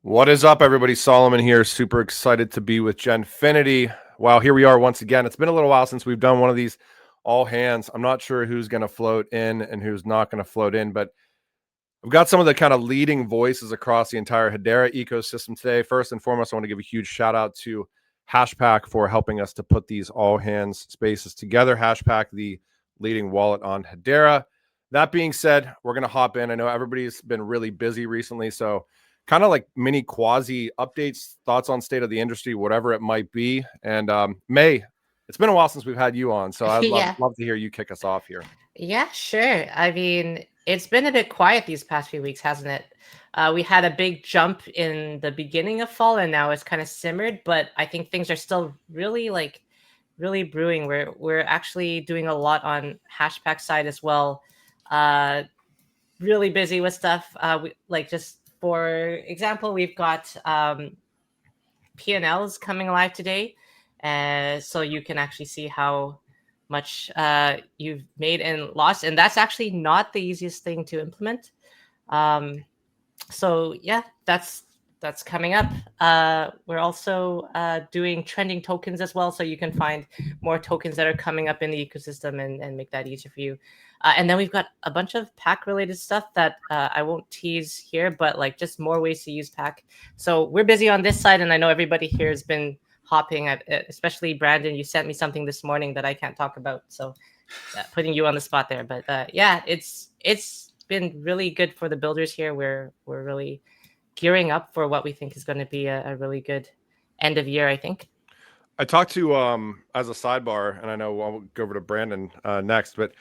What is up, everybody? Solomon here. Super excited to be with Genfinity. Wow, here we are once again. It's been a little while since we've done one of these all hands. I'm not sure who's going to float in and who's not going to float in, but we've got some of the kind of leading voices across the entire Hedera ecosystem today. First and foremost, I want to give a huge shout out to Hashpack for helping us to put these all hands spaces together. Hashpack, the leading wallet on Hedera. That being said, we're going to hop in. I know everybody's been really busy recently, so kind of like mini quasi updates, thoughts on state of the industry, whatever it might be. And May, it's been a while since we've had you on, so I'd love Yeah. love to hear you kick us off here. Yeah, sure. I mean, it's been a bit quiet these past few weeks, hasn't it? We had a big jump in the beginning of fall, and now it's kind of simmered. But I think things are still really brewing. We're actually doing a lot on Hashpack side as well. Uh, really busy with stuff. Just for example, we've got P&Ls coming live today, so you can actually see how much you've made and lost, and that's actually not the easiest thing to implement. Um, so yeah, that's coming up. We're also doing trending tokens as well, so you can find more tokens that are coming up in the ecosystem and make that easier for you. And then we've got a bunch of pack related stuff that I won't tease here, but like just more ways to use pack. So we're busy on this side, and I know everybody here has been hopping at, especially Brandon. You sent me something this morning that I can't talk about, so putting you on the spot there. But yeah, it's been really good for the builders here. We're really gearing up for what we think is going to be a really good end of year, I think. I talked to as a sidebar, and I know I'll go over to Brandon next, but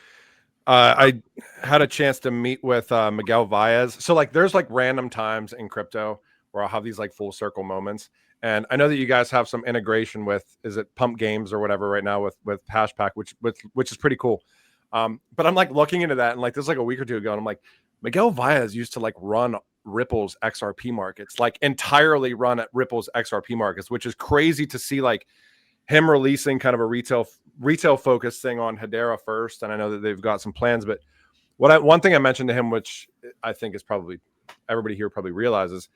I had a chance to meet with Miguel Vaez. So like, there's like random times in crypto where I'll have these like full circle moments, and I know that you guys have some integration with, is it Pump Games or whatever right now with Hashpack, which is pretty cool. But I'm like looking into that, and like this is like a week or two ago, and I'm like, Miguel Vaez used to like run Ripple's XRP markets, like entirely run at Ripple's XRP markets, which is crazy to see. Like him releasing kind of a retail focused thing on Hedera first, and I know that they've got some plans. But one thing I mentioned to him, which I think is probably everybody here probably realizes,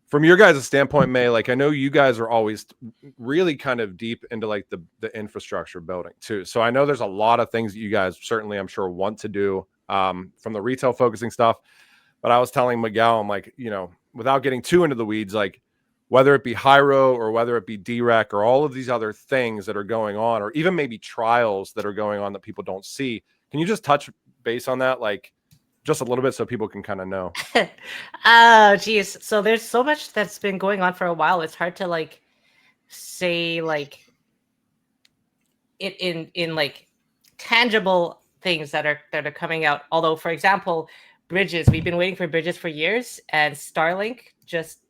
from your guys' standpoint, May, like I know you guys are always really kind of deep into like the infrastructure building too. So I know there's a lot of things that you guys certainly, I'm sure, want to do from the retail focusing stuff. But I was telling Miguel, I'm like, without getting too into the weeds, like whether it be Hyro or whether it be DREC or all of these other things that are going on, or even maybe trials that are going on that people don't see. Can you just touch base on that, like just a little bit, so people can kind of know? Oh, geez. So there's so much that's been going on for a while. It's hard to like say like it in like tangible things that are coming out. Although, for example, bridges, we've been waiting for bridges for years, and Starlink just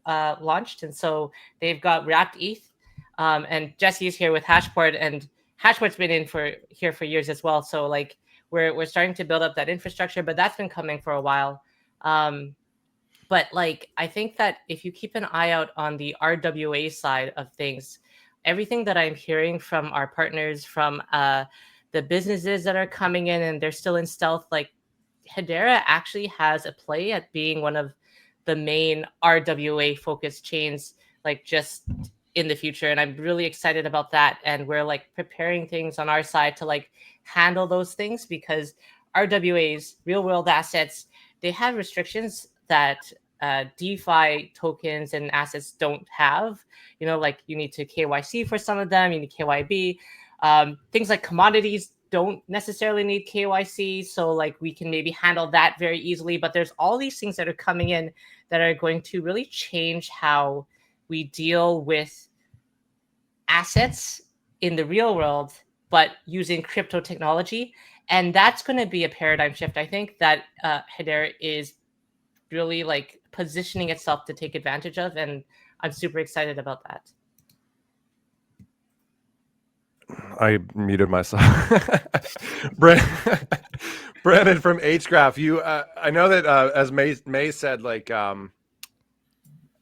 launched, and so they've got wrapped ETH. And Jesse's here with Hashport, and Hashport's been in for here for years as well. So like we're starting to build up that infrastructure, but that's been coming for a while. Um, but like I think that if you keep an eye out on the RWA side of things, everything that I'm hearing from our partners, from the businesses that are coming in and they're still in stealth, like Hedera actually has a play at being one of the main RWA focused chains, like just in the future. And I'm really excited about that. And we're like preparing things on our side to like handle those things, because RWAs, real world assets, they have restrictions that DeFi tokens and assets don't have. Like you need to KYC for some of them, you need KYB. Things like commodities don't necessarily need KYC, so like we can maybe handle that very easily. But there's all these things that are coming in that are going to really change how we deal with assets in the real world, but using crypto technology. And that's going to be a paradigm shift. I think that Hedera is really like positioning itself to take advantage of, and I'm super excited about that. I muted myself. Brandon from HGraph, you I know that as May said, like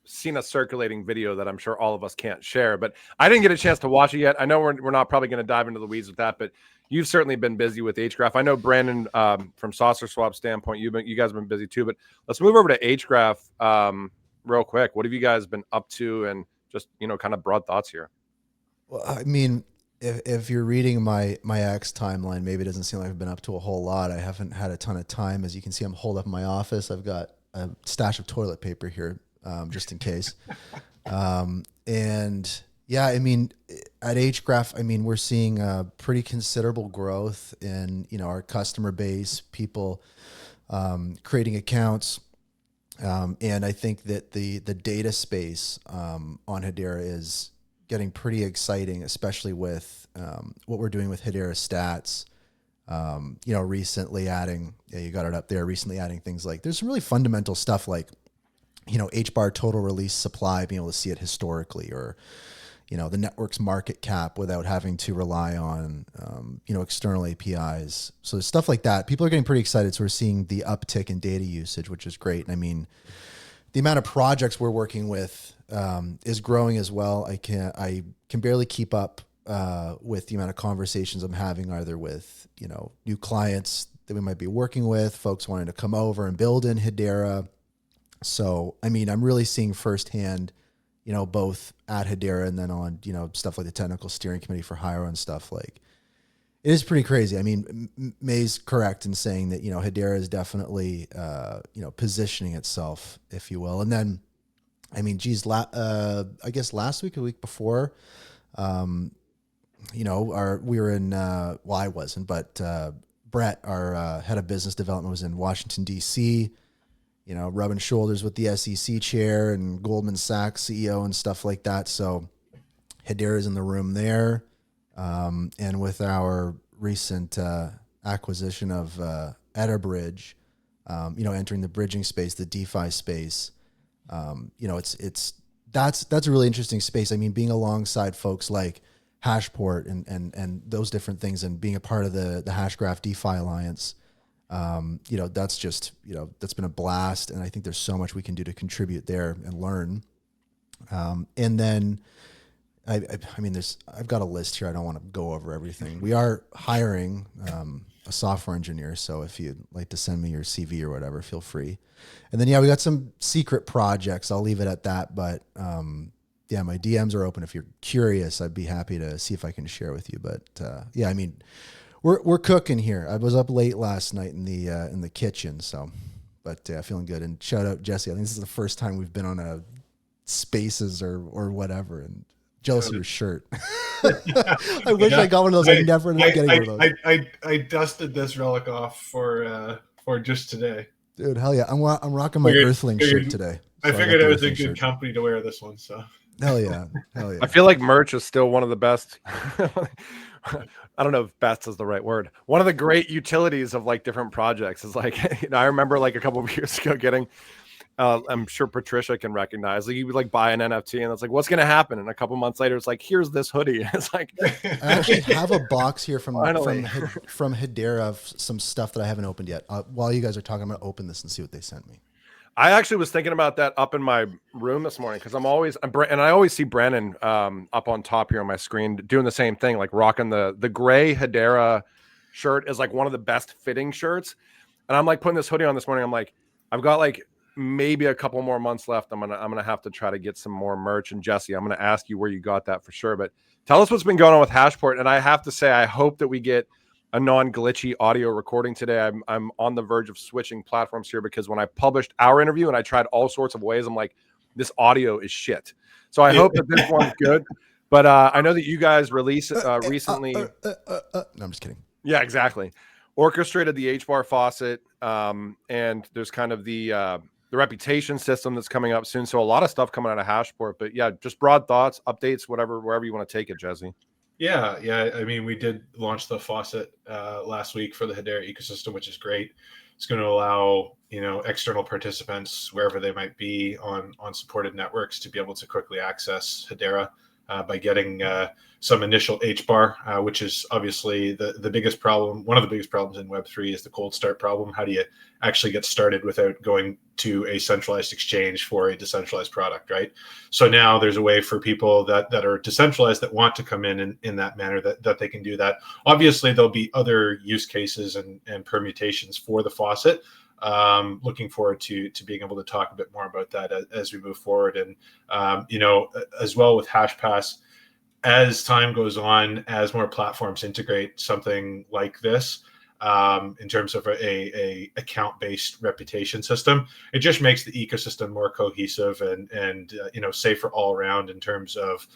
seen a circulating video that I'm sure all of us can't share, but I didn't get a chance to watch it yet. I know we're not probably going to dive into the weeds with that, but you've certainly been busy with HGraph. I know Brandon from SaucerSwap standpoint, you guys have been busy too, but let's move over to HGraph. real quick. What have you guys been up to, and just, kind of broad thoughts here? Well, I mean, if you're reading my X timeline, maybe it doesn't seem like I've been up to a whole lot. I haven't had a ton of time. As you can see, I'm holed up in my office. I've got a stash of toilet paper here, just in case. And yeah, I mean, at HGraph, I mean, we're seeing pretty considerable growth in, our customer base, people creating accounts. And I think that the data space on Hedera is getting pretty exciting, especially with what we're doing with Hedera stats. Recently adding, you got it up there, recently adding things like, there's some really fundamental stuff like, HBAR total release supply, being able to see it historically, or, the network's market cap without having to rely on, external APIs. So there's stuff like that. People are getting pretty excited. So we're seeing the uptick in data usage, which is great. And I mean, the amount of projects we're working with is growing as well. I can barely keep up with the amount of conversations I'm having, either with, new clients that we might be working with, folks wanting to come over and build in Hedera. So, I mean, I'm really seeing firsthand, both at Hedera and then on, stuff like the technical steering committee for Hiro and stuff. Like, it is pretty crazy. I mean, May's correct in saying that, Hedera is definitely, positioning itself, if you will. And then, I mean, geez, I guess last week, a week before, we were in, well, I wasn't, but Brett, our head of business development, was in Washington, D.C., rubbing shoulders with the SEC chair and Goldman Sachs CEO and stuff like that. So Hedera is in the room there. And with our recent acquisition of Eterbridge, entering the bridging space, the DeFi space, that's a really interesting space. I mean, being alongside folks like Hashport and those different things, and being a part of the Hashgraph DeFi Alliance, that's just, that's been a blast. And I think there's so much we can do to contribute there and learn. And then I mean, I've got a list here. I don't want to go over everything. We are hiring a software engineer. So if you'd like to send me your CV or whatever, feel free. And then, we got some secret projects. I'll leave it at that. But my DMs are open. If you're curious, I'd be happy to see if I can share with you. But I mean, we're cooking here. I was up late last night in the kitchen. So, but feeling good. And shout out Jesse. I think this is the first time we've been on a Spaces or whatever. And jealous of your shirt. I wish I got one of those. I never ended up getting one of those. I dusted this relic off for just today. Dude, hell yeah! I'm rocking my Earthling shirt today. So I figured it was a good company to wear this one. So hell yeah. I feel like merch is still one of the best. I don't know if best is the right word. One of the great utilities of like different projects is like, I remember like a couple of years ago getting, I'm sure Patricia can recognize, like you would like buy an NFT and it's like, what's going to happen? And a couple months later, it's like, here's this hoodie. It's like, I actually have a box here from Hedera of some stuff that I haven't opened yet. While you guys are talking, I'm going to open this and see what they sent me. I actually was thinking about that up in my room this morning because I always see Brennan up on top here on my screen doing the same thing, like rocking the gray Hedera shirt is like one of the best fitting shirts. And I'm like putting this hoodie on this morning. I'm like, I've got like maybe a couple more months left. I'm gonna have to try to get some more merch. And Jesse, I'm gonna ask you where you got that for sure. But tell us what's been going on with Hashport. And I have to say, I hope that we get a non-glitchy audio recording today. I'm on the verge of switching platforms here because when I published our interview and I tried all sorts of ways, I'm like, this audio is shit. So I hope that this one's good. But I know that you guys released recently. No, I'm just kidding. Yeah, exactly. Orchestrated the HBAR faucet, and there's kind of the reputation system that's coming up soon. So a lot of stuff coming out of Hashport. But yeah, just broad thoughts, updates, wherever you want to take it, Jesse. Yeah. I mean, we did launch the faucet last week for the Hedera ecosystem, which is great. It's going to allow external participants, wherever they might be on supported networks, to be able to quickly access Hedera by getting some initial HBAR, which is obviously the biggest problem. One of the biggest problems in Web3 is the cold start problem. How do you actually get started without going to a centralized exchange for a decentralized product, right? So now there's a way for people that are decentralized that want to come in that manner that they can do that. Obviously, there'll be other use cases and permutations for the faucet. Looking forward to being able to talk a bit more about that as we move forward. And, as well with HashPass, as time goes on, as more platforms integrate something like this, in terms of a account-based reputation system, it just makes the ecosystem more cohesive and safer all around in terms of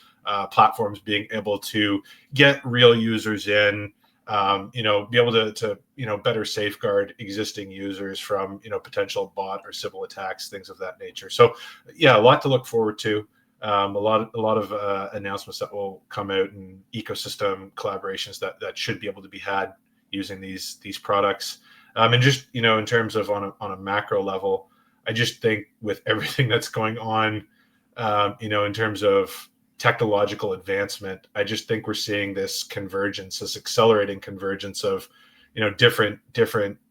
platforms being able to get real users in, be able to better safeguard existing users from potential bot or civil attacks, things of that nature. So yeah, a lot to look forward to. A lot of announcements that will come out, and ecosystem collaborations that should be able to be had using these products. And just in terms of on a macro level, I just think with everything that's going on, in terms of technological advancement, I just think we're seeing this convergence, this accelerating convergence of different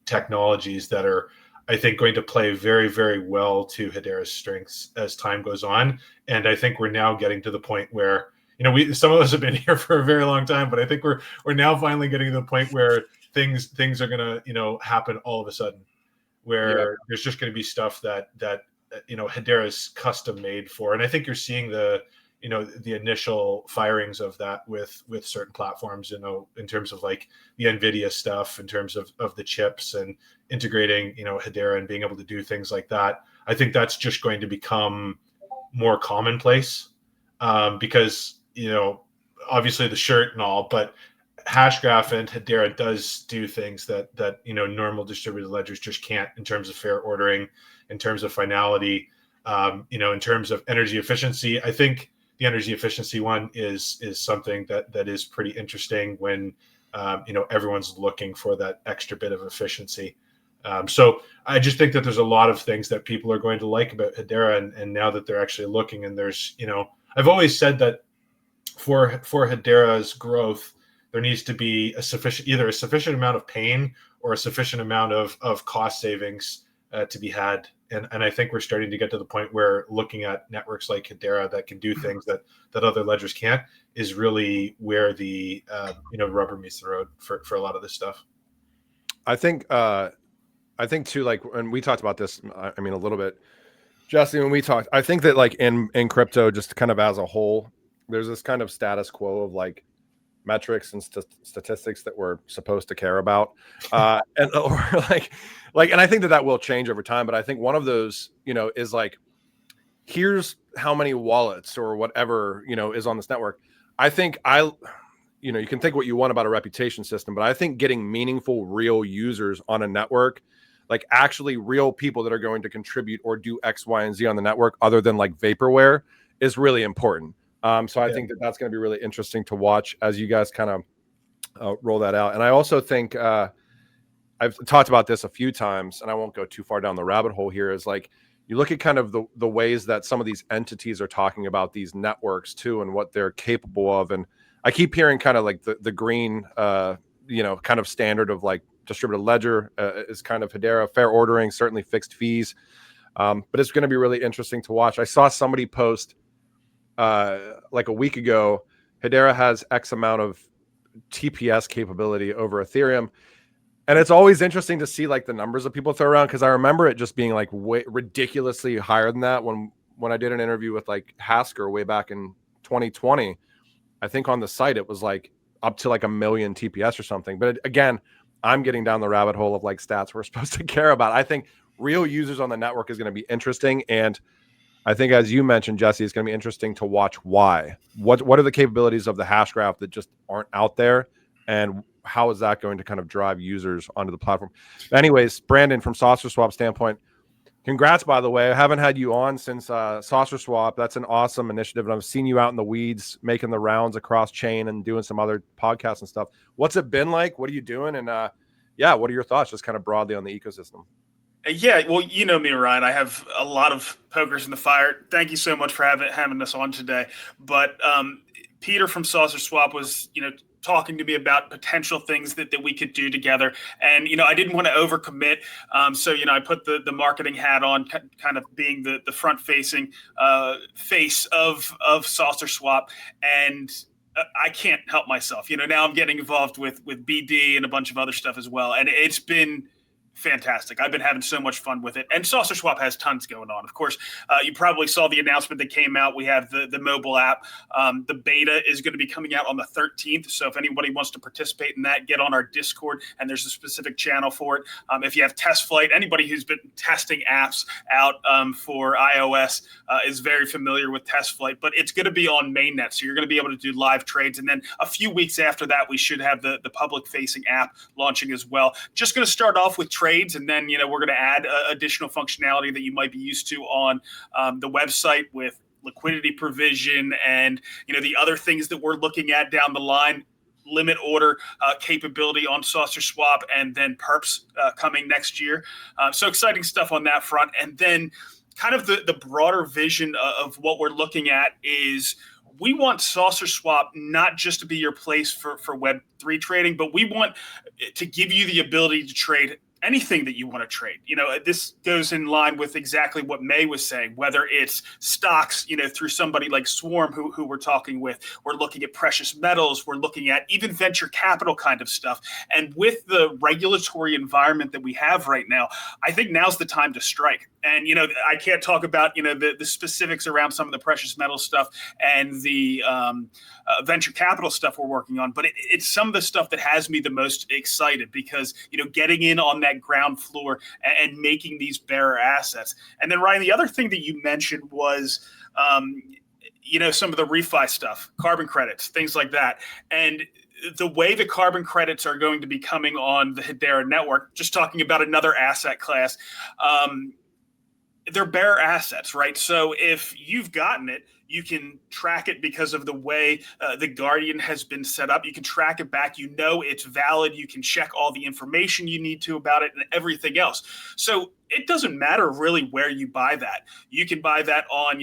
technologies that are, I think, going to play very, very well to Hedera's strengths as time goes on. And I think we're now getting to the point where, some of us have been here for a very long time, but I think we're now finally getting to the point where things are going to, happen all of a sudden, where there's just going to be stuff that Hedera's custom made for. And I think you're seeing the initial firings of that with certain platforms, in terms of like the NVIDIA stuff, in terms of the chips and integrating, Hedera and being able to do things like that. I think that's just going to become more commonplace, because, obviously the shirt and all, but Hashgraph and Hedera does do things that normal distributed ledgers just can't, in terms of fair ordering, in terms of finality, in terms of energy efficiency. I think the energy efficiency one is something that is pretty interesting when everyone's looking for that extra bit of efficiency. So I just think that there's a lot of things that people are going to like about Hedera, and now that they're actually looking, and there's I've always said that for Hedera's growth, there needs to be either a sufficient amount of pain or a sufficient amount of cost savings to be had. And I think we're starting to get to the point where looking at networks like Hedera that can do things that other ledgers can't is really where the rubber meets the road for a lot of this stuff. I think too, like, and we talked about this, I mean, a little bit, Jesse, when we talked, I think that like in crypto, just kind of as a whole, there's this kind of status quo of like metrics and statistics that we're supposed to care about, and or and I think that will change over time. But I think one of those, is like, here's how many wallets or whatever is on this network. I think you can think what you want about a reputation system, but I think getting meaningful, real users on a network, like actually real people that are going to contribute or do X, Y, and Z on the network, other than like vaporware, is really important. So I think that's going to be really interesting to watch as you guys kind of roll that out. And I also think I've talked about this a few times, and I won't go too far down the rabbit hole here, is like, you look at kind of the ways that some of these entities are talking about these networks too, and what they're capable of. And I keep hearing kind of like the green, kind of standard of like distributed ledger is kind of Hedera, fair ordering, certainly fixed fees. But it's going to be really interesting to watch. I saw somebody post like a week ago, Hedera has X amount of TPS capability over Ethereum. And it's always interesting to see like the numbers that people throw around, because I remember it just being like ridiculously higher than that when I did an interview with like Hasker way back in 2020. I think on the site it was like up to like 1 million TPS or something. But again, I'm getting down the rabbit hole of like stats we're supposed to care about. I think real users on the network is going to be interesting, and I think, as you mentioned, Jesse, it's going to be interesting to watch why. What are the capabilities of the hash graph that just aren't out there, and how is that going to kind of drive users onto the platform? Anyways, Brandon, from SaucerSwap standpoint, congrats, by the way. I haven't had you on since SaucerSwap. That's an awesome initiative, and I've seen you out in the weeds making the rounds across chain and doing some other podcasts and stuff. What's it been like? What are you doing? And what are your thoughts just kind of broadly on the ecosystem? Yeah, well, you know me, Ryan. I have a lot of pokers in the fire. Thank you so much for having us on today. But Peter from SaucerSwap was, talking to me about potential things that we could do together. And, I didn't want to overcommit. So, I put the marketing hat on, kind of being the front-facing face of SaucerSwap. And I can't help myself. Now I'm getting involved with BD and a bunch of other stuff as well. And it's been fantastic. I've been having so much fun with it. And SaucerSwap has tons going on. Of course, you probably saw the announcement that came out. We have the mobile app. The beta is going to be coming out on the 13th. So if anybody wants to participate in that, get on our Discord, and there's a specific channel for it. If you have test flight, anybody who's been testing apps out for iOS is very familiar with test flight, but it's going to be on mainnet. So you're going to be able to do live trades. And then a few weeks after that, we should have the public facing app launching as well. Just going to start off with trades, and then we're going to add additional functionality that you might be used to on the website with liquidity provision and the other things that we're looking at down the line. Limit order capability on SaucerSwap, and then perps coming next year. So exciting stuff on that front. And then kind of the broader vision of what we're looking at is we want SaucerSwap not just to be your place for Web3 trading, but we want to give you the ability to trade anything that you want to trade. This goes in line with exactly what May was saying, whether it's stocks, through somebody like Swarm, who we're talking with. We're looking at precious metals. We're looking at even venture capital kind of stuff. And with the regulatory environment that we have right now, I think now's the time to strike. And, I can't talk about, the specifics around some of the precious metal stuff and the venture capital stuff we're working on, but it's some of the stuff that has me the most excited because, getting in on that ground floor and making these bearer assets. And then, Ryan, the other thing that you mentioned was, some of the refi stuff, carbon credits, things like that. And the way the carbon credits are going to be coming on the Hedera network, just talking about another asset class, they're bearer assets, right? So if you've gotten it, you can track it because of the way the Guardian has been set up. You can track it back. It's valid. You can check all the information you need to about it and everything else. So it doesn't matter really where you buy that. You can buy that on,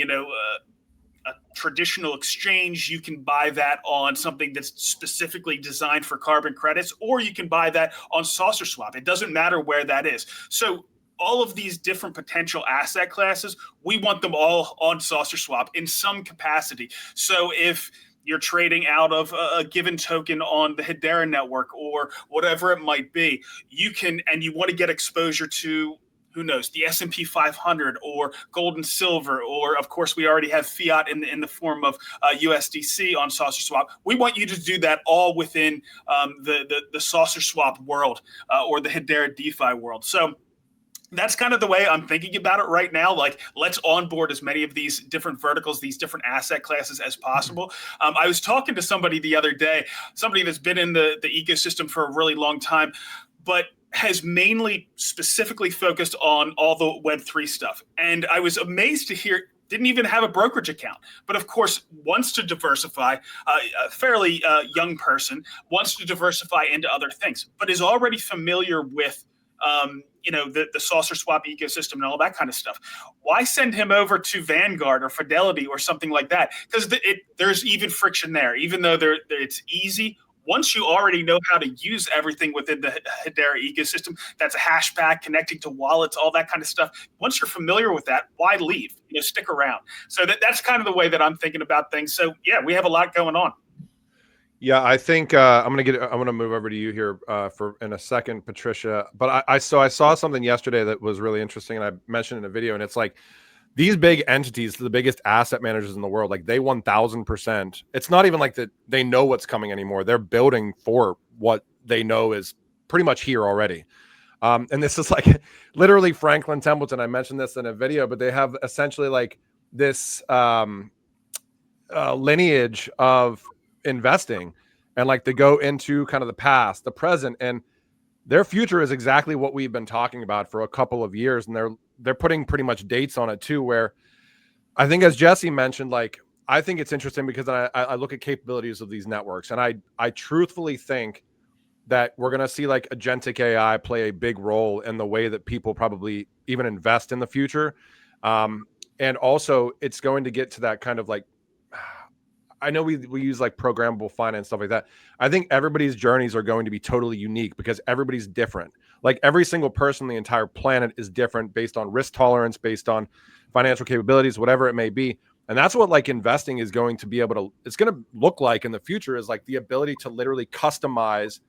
a traditional exchange. You can buy that on something that's specifically designed for carbon credits, or you can buy that on SaucerSwap. It doesn't matter where that is. So all of these different potential asset classes, we want them all on SaucerSwap in some capacity. So if you're trading out of a given token on the Hedera network or whatever it might be, you can, and you want to get exposure to, who knows, the S&P 500 or gold and silver, or of course we already have fiat in the form of USDC on SaucerSwap. We want you to do that all within the SaucerSwap world or the Hedera DeFi world. So that's kind of the way I'm thinking about it right now. Like, let's onboard as many of these different verticals, these different asset classes as possible. I was talking to somebody the other day, somebody that's been in the ecosystem for a really long time, but has mainly specifically focused on all the Web3 stuff. And I was amazed to hear didn't even have a brokerage account, but of course wants to diversify, a fairly young person, wants to diversify into other things, but is already familiar with the SaucerSwap ecosystem and all that kind of stuff. Why send him over to Vanguard or Fidelity or something like that? Because there's even friction there, even though it's easy. Once you already know how to use everything within the Hedera ecosystem, that's a Hashpack, connecting to wallets, all that kind of stuff. Once you're familiar with that, why leave? Stick around. So that's kind of the way that I'm thinking about things. So yeah, we have a lot going on. Yeah, I think I'm gonna move over to you here for in a second, Patricia. But I saw something yesterday that was really interesting, and I mentioned in a video, and it's like these big entities, the biggest asset managers in the world, like they 1000%. It's not even like that they know what's coming anymore. They're building for what they know is pretty much here already. And this is like literally Franklin Templeton. I mentioned this in a video, but they have essentially like this lineage of investing, and like to go into kind of the past, the present, and their future is exactly what we've been talking about for a couple of years. And they're putting pretty much dates on it too, where I think, as Jesse mentioned, like I think it's interesting because I look at capabilities of these networks, and I truthfully think that we're going to see like agentic AI play a big role in the way that people probably even invest in the future. And also it's going to get to that kind of like, I know we use like programmable finance, stuff like that. I think everybody's journeys are going to be totally unique because everybody's different. Like every single person on the entire planet is different based on risk tolerance, based on financial capabilities, whatever it may be. And that's what like investing is going to be able to, it's going to look like in the future, is like the ability to literally customize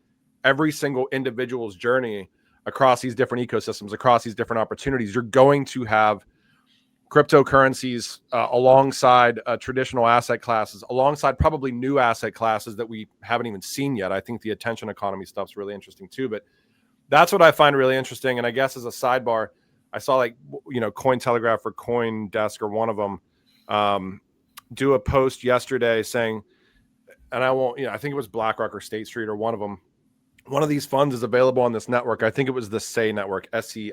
every single individual's journey across these different ecosystems, across these different opportunities. You're going to have cryptocurrencies alongside traditional asset classes, alongside probably new asset classes that we haven't even seen yet. I think the attention economy stuff's really interesting too, but that's what I find really interesting. And I guess as a sidebar, I saw like, Cointelegraph or CoinDesk or one of them do a post yesterday saying, and I won't, I think it was BlackRock or State Street or one of them, one of these funds is available on this network. I think it was the SEI network, SEI.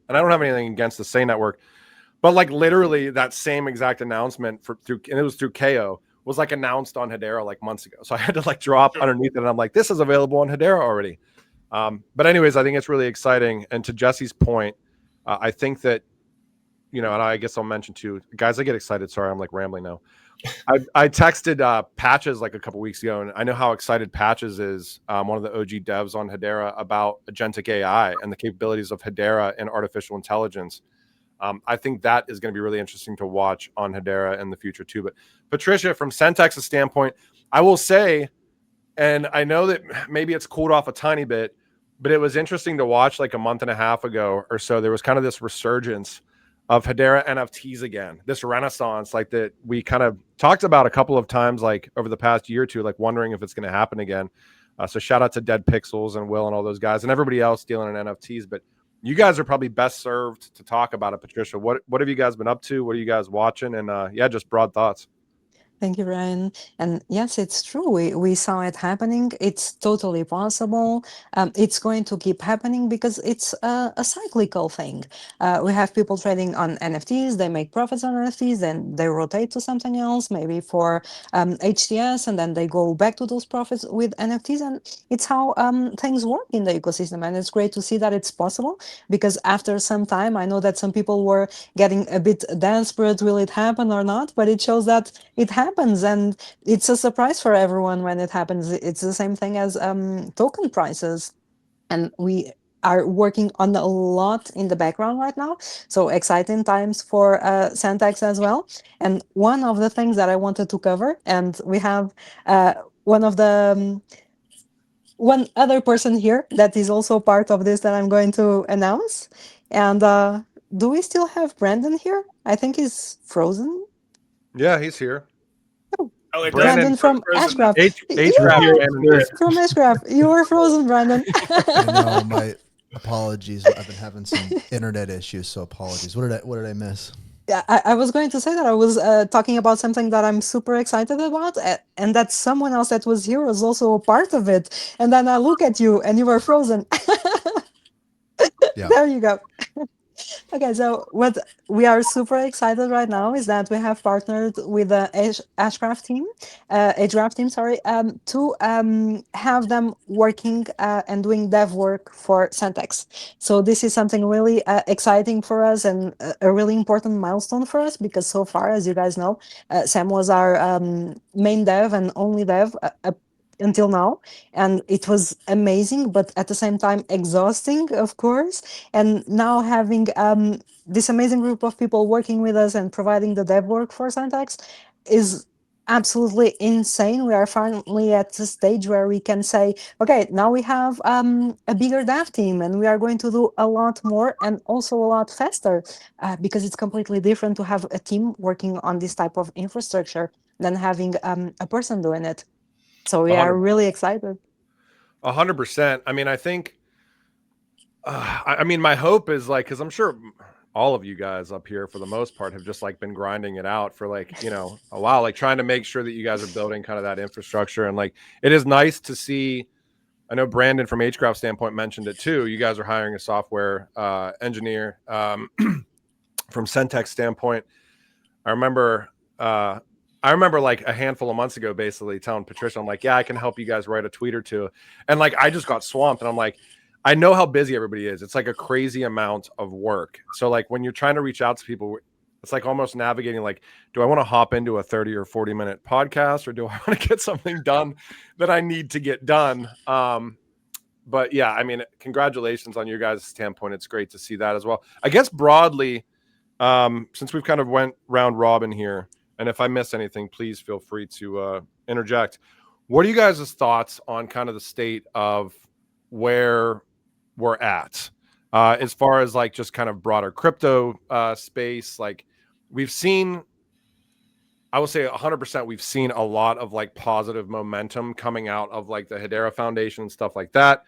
And I don't have anything against the SEI network, but like literally that same exact announcement and it was through KO, was like announced on Hedera like months ago. So I had to like drop underneath it, and I'm like, this is available on Hedera already. But anyways, I think it's really exciting. And to Jesse's point, I think that, and I guess I'll mention too, guys, I get excited. Sorry, I'm like rambling now. I texted Patches like a couple weeks ago, and I know how excited Patches is, one of the OG devs on Hedera, about agentic AI and the capabilities of Hedera and artificial intelligence. I think that is going to be really interesting to watch on Hedera in the future too. But Patricia, from Centex's standpoint, I will say, and I know that maybe it's cooled off a tiny bit, but it was interesting to watch like a month and a half ago or so. There was kind of this resurgence of Hedera NFTs again, this renaissance like that we kind of talked about a couple of times like over the past year or two, like wondering if it's going to happen again. So shout out to Dead Pixels and Will and all those guys and everybody else dealing in NFTs. But you guys are probably best served to talk about it. Patricia, what have you guys been up to? What are you guys watching? And just broad thoughts. Thank you, Ryan. And yes, it's true. We saw it happening. It's totally possible. It's going to keep happening because it's a cyclical thing. We have people trading on NFTs. They make profits on NFTs, then they rotate to something else, maybe for HTS, and then they go back to those profits with NFTs. And it's how things work in the ecosystem. And it's great to see that it's possible, because after some time, I know that some people were getting a bit desperate. Will it happen or not? But it shows that it happens, and it's a surprise for everyone when it happens. It's the same thing as token prices, and we are working on a lot in the background right now. So exciting times for Centex as well. And one of the things that I wanted to cover, and we have one other person here that is also part of this that I'm going to announce. And do we still have Brandon here? I think he's frozen. Yeah, he's here. Oh, Brandon from Hashgraph. From Hashgraph. You were frozen, Brandon. I know. My apologies. I've been having some internet issues, so apologies. What did I miss? Yeah, I was going to say that I was talking about something that I'm super excited about, and that someone else that was here was also a part of it. And then I look at you, and you were frozen. Yeah. There you go. Okay, so what we are super excited right now is that we have partnered with the Hashgraph team, to have them working and doing dev work for Centex. So this is something really exciting for us, and a really important milestone for us, because so far, as you guys know, Sam was our main dev and only dev until now, and it was amazing, but at the same time exhausting, of course. And now having this amazing group of people working with us and providing the dev work for Centex is absolutely insane. We are finally at the stage where we can say, okay, now we have a bigger dev team, and we are going to do a lot more and also a lot faster, because it's completely different to have a team working on this type of infrastructure than having a person doing it. So we are really excited. 100%. I mean, I think, I mean, my hope is like, because I'm sure all of you guys up here, for the most part, have just like been grinding it out for like, a while, like trying to make sure that you guys are building kind of that infrastructure. And like, it is nice to see. I know Brandon from Hgraph standpoint mentioned it too. You guys are hiring a software engineer. From Centex standpoint, I remember like a handful of months ago, basically telling Patricia, I'm like, yeah, I can help you guys write a tweet or two. And like, I just got swamped, and I'm like, I know how busy everybody is. It's like a crazy amount of work. So like when you're trying to reach out to people, it's like almost navigating, like, do I want to hop into a 30 or 40-minute podcast, or do I want to get something done that I need to get done? But yeah, I mean, congratulations on your guys' standpoint. It's great to see that as well. I guess broadly, since we've kind of went round robin here, and if I miss anything, please feel free to interject. What are you guys' thoughts on kind of the state of where we're at? As far as like just kind of broader crypto space, like we've seen, I will say 100%, we've seen a lot of like positive momentum coming out of like the Hedera Foundation and stuff like that.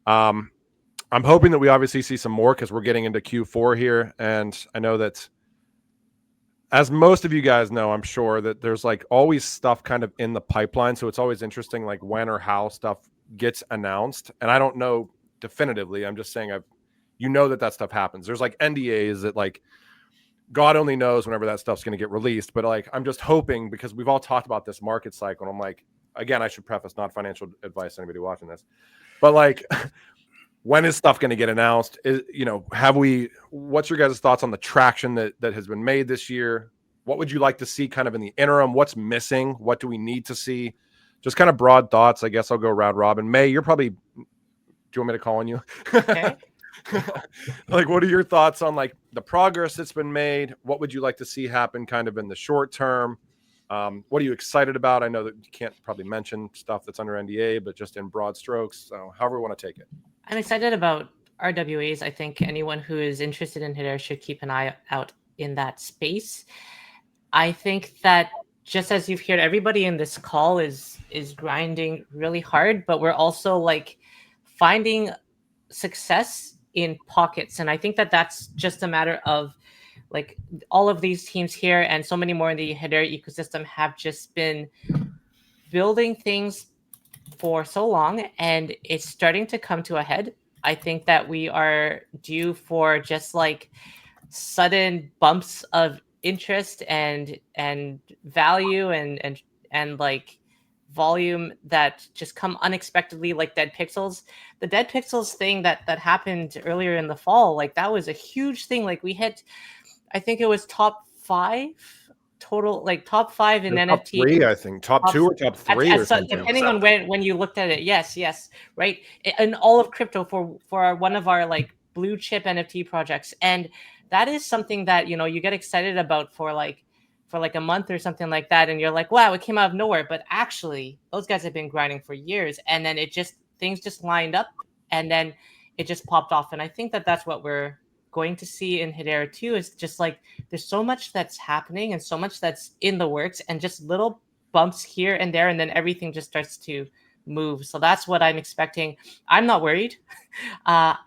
I'm hoping that we obviously see some more because we're getting into Q4 here. And I know that, as most of you guys know, I'm sure that there's like always stuff kind of in the pipeline. So it's always interesting, like when or how stuff gets announced. And I don't know definitively. I'm just saying that stuff happens. There's like NDAs that like God only knows whenever that stuff's going to get released. But like, I'm just hoping, because we've all talked about this market cycle. And I'm like, again, I should preface, not financial advice to anybody watching this, but like, when is stuff going to get announced? What's your guys' thoughts on the traction that has been made this year? What would you like to see kind of in the interim? What's missing? What do we need to see? Just kind of broad thoughts. I guess I'll go round robin. May, do you want me to call on you? Okay. Like, what are your thoughts on like the progress that's been made? What would you like to see happen kind of in the short term? What are you excited about? I know that you can't probably mention stuff that's under NDA, but just in broad strokes. So however we want to take it. I'm excited about RWAs. I think anyone who is interested in Hedera should keep an eye out in that space. I think that just as you've heard, everybody in this call is grinding really hard, but we're also like finding success in pockets. And I think that that's just a matter of like all of these teams here and so many more in the Hedera ecosystem have just been building things for so long, and it's starting to come to a head. I think that we are due for just like sudden bumps of interest and value and like volume that just come unexpectedly, like dead pixels. The dead pixels thing that happened earlier in the fall, like that was a huge thing. Like we hit, I think it was top 5 total, like top 5 in NFT. Top 3, I think. Top 2 or top 3 or something. Depending on when you looked at it. Yes, right. And all of crypto for one of our like blue chip NFT projects. And that is something that, you get excited about for like a month or something like that. And you're like, wow, it came out of nowhere. But actually, those guys have been grinding for years. And then things just lined up and then it just popped off. And I think that that's what we're going to see in Hedera too, is just like there's so much that's happening and so much that's in the works and just little bumps here and there, and then everything just starts to move. So that's what I'm expecting. I'm not worried. I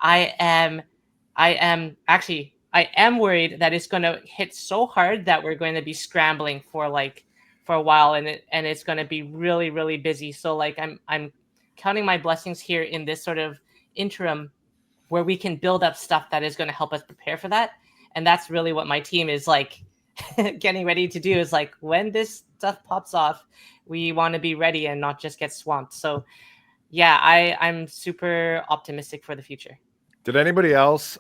am worried that it's going to hit so hard that we're going to be scrambling for a while, and it's going to be really, really busy. So like I'm counting my blessings here in this sort of interim where we can build up stuff that is going to help us prepare for that. And that's really what my team is like getting ready to do, is like when this stuff pops off, we want to be ready and not just get swamped. So yeah, I'm super optimistic for the future. Did anybody else,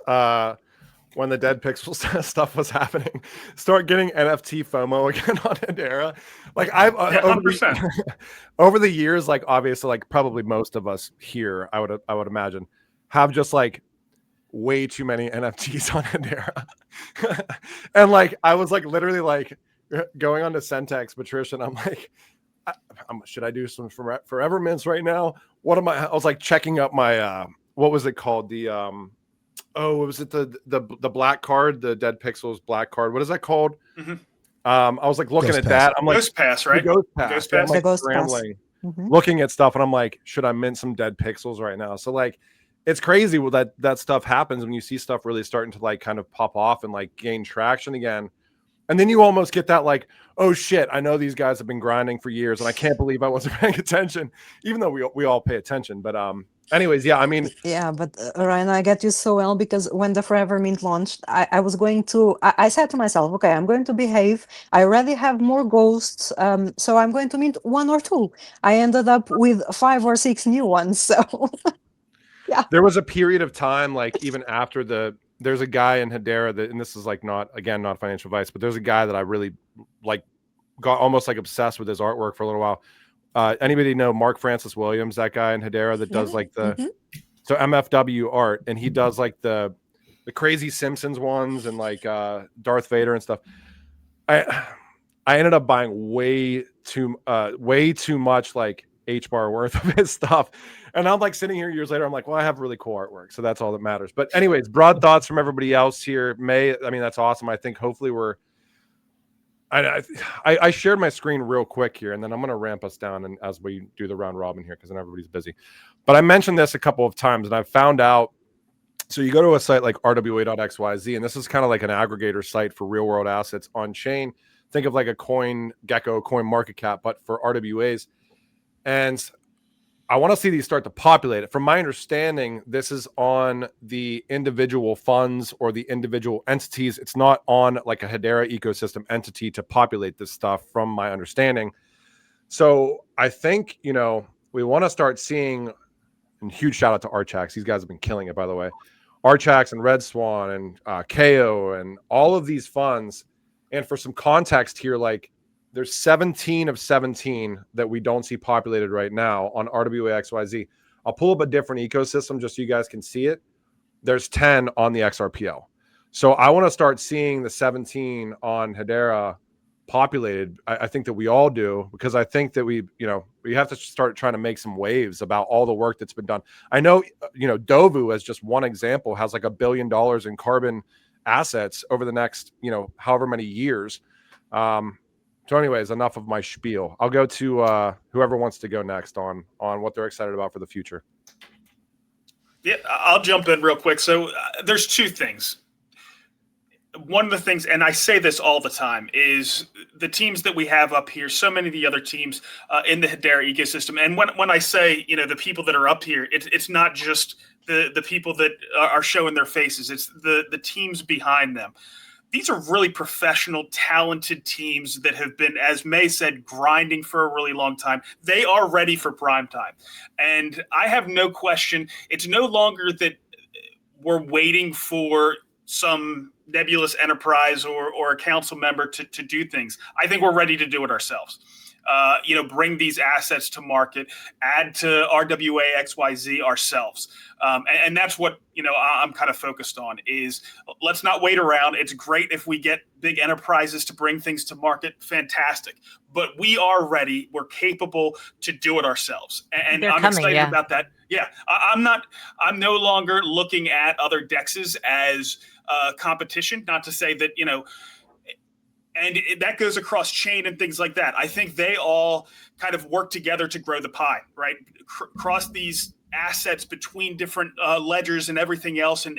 when the dead pixel stuff was happening, start getting NFT FOMO again on Hedera? Like I've 100%. Over the years, like obviously, like probably most of us here, I would imagine, have just like way too many NFTs on Hedera. And like I was like literally like going on to Centex, Patricia, and I'm like, should I do some forever mints right now? I was like checking up my what was it called? The was it the black card, the dead pixels black card? What is that called? Mm-hmm. I was like looking at that. I'm like, Ghost Pass, right? Ghost Pass. Ghost Yeah, Pass. I'm like The Ghost scrambling, Pass. looking at stuff, and I'm like, should I mint some dead pixels right now? So like, it's crazy that stuff happens when you see stuff really starting to like kind of pop off and like gain traction again. And then you almost get that like, oh shit, I know these guys have been grinding for years and I can't believe I wasn't paying attention, even though we all pay attention. But anyways, yeah, I mean, Yeah, but Ryan, I get you so well, because when the Forever Mint launched, I was going to, I said to myself, okay, I'm going to behave. I already have more ghosts, so I'm going to mint 1 or 2. I ended up with 5 or 6 new ones. So yeah, there was a period of time, like even after there's a guy in Hedera that, and this is like not financial advice, but there's a guy that I really like got almost like obsessed with his artwork for a little while. Anybody know Mark Francis Williams, that guy in Hedera that does like so MFW art, and he does like the crazy Simpsons ones and like Darth Vader and stuff. I ended up buying way too much like H-bar worth of his stuff. And I'm like sitting here years later, I'm like, well, I have really cool artwork. So that's all that matters. But anyways, broad thoughts from everybody else here. I mean, that's awesome. I think hopefully I shared my screen real quick here, and then I'm going to ramp us down and as we do the round robin here, because then everybody's busy. But I mentioned this a couple of times, and I've found out. So you go to a site like rwa.xyz, and this is kind of like an aggregator site for real world assets on chain. Think of like a CoinGecko, Coin Market Cap, but for RWAs. And I want to see these start to populate it. From my understanding, this is on the individual funds or the individual entities. It's not on like a Hedera ecosystem entity to populate this stuff, from my understanding. So I think, we want to start seeing, and huge shout out to Archax. These guys have been killing it, by the way. Archax and Red Swan and KO and all of these funds. And for some context here, like there's 17 of 17 that we don't see populated right now on RWA XYZ. I'll pull up a different ecosystem just so you guys can see it. There's 10 on the XRPL. So I want to start seeing the 17 on Hedera populated. I think that we all do, because I think that we have to start trying to make some waves about all the work that's been done. I know, Dovu, as just one example, has like $1 billion in carbon assets over the next, however many years. So anyways, enough of my spiel. I'll go to whoever wants to go next on what they're excited about for the future. Yeah, I'll jump in real quick. So there's two things. One of the things, and I say this all the time, is the teams that we have up here, so many of the other teams in the Hedera ecosystem. And when I say, the people that are up here, it's not just the people that are showing their faces. It's the teams behind them. These are really professional, talented teams that have been, as May said, grinding for a really long time. They are ready for prime time. And I have no question. It's no longer that we're waiting for some nebulous enterprise or a council member to do things. I think we're ready to do it ourselves. Bring these assets to market, add to RWA XYZ ourselves. And that's what, I'm kind of focused on is let's not wait around. It's great if we get big enterprises to bring things to market. Fantastic. But we are ready. We're capable to do it ourselves. And I'm excited about that. Yeah. I'm no longer looking at other DEXs as competition, not to say that, and that goes across chain and things like that. I think they all kind of work together to grow the pie, right? Cross these assets between different ledgers and everything else and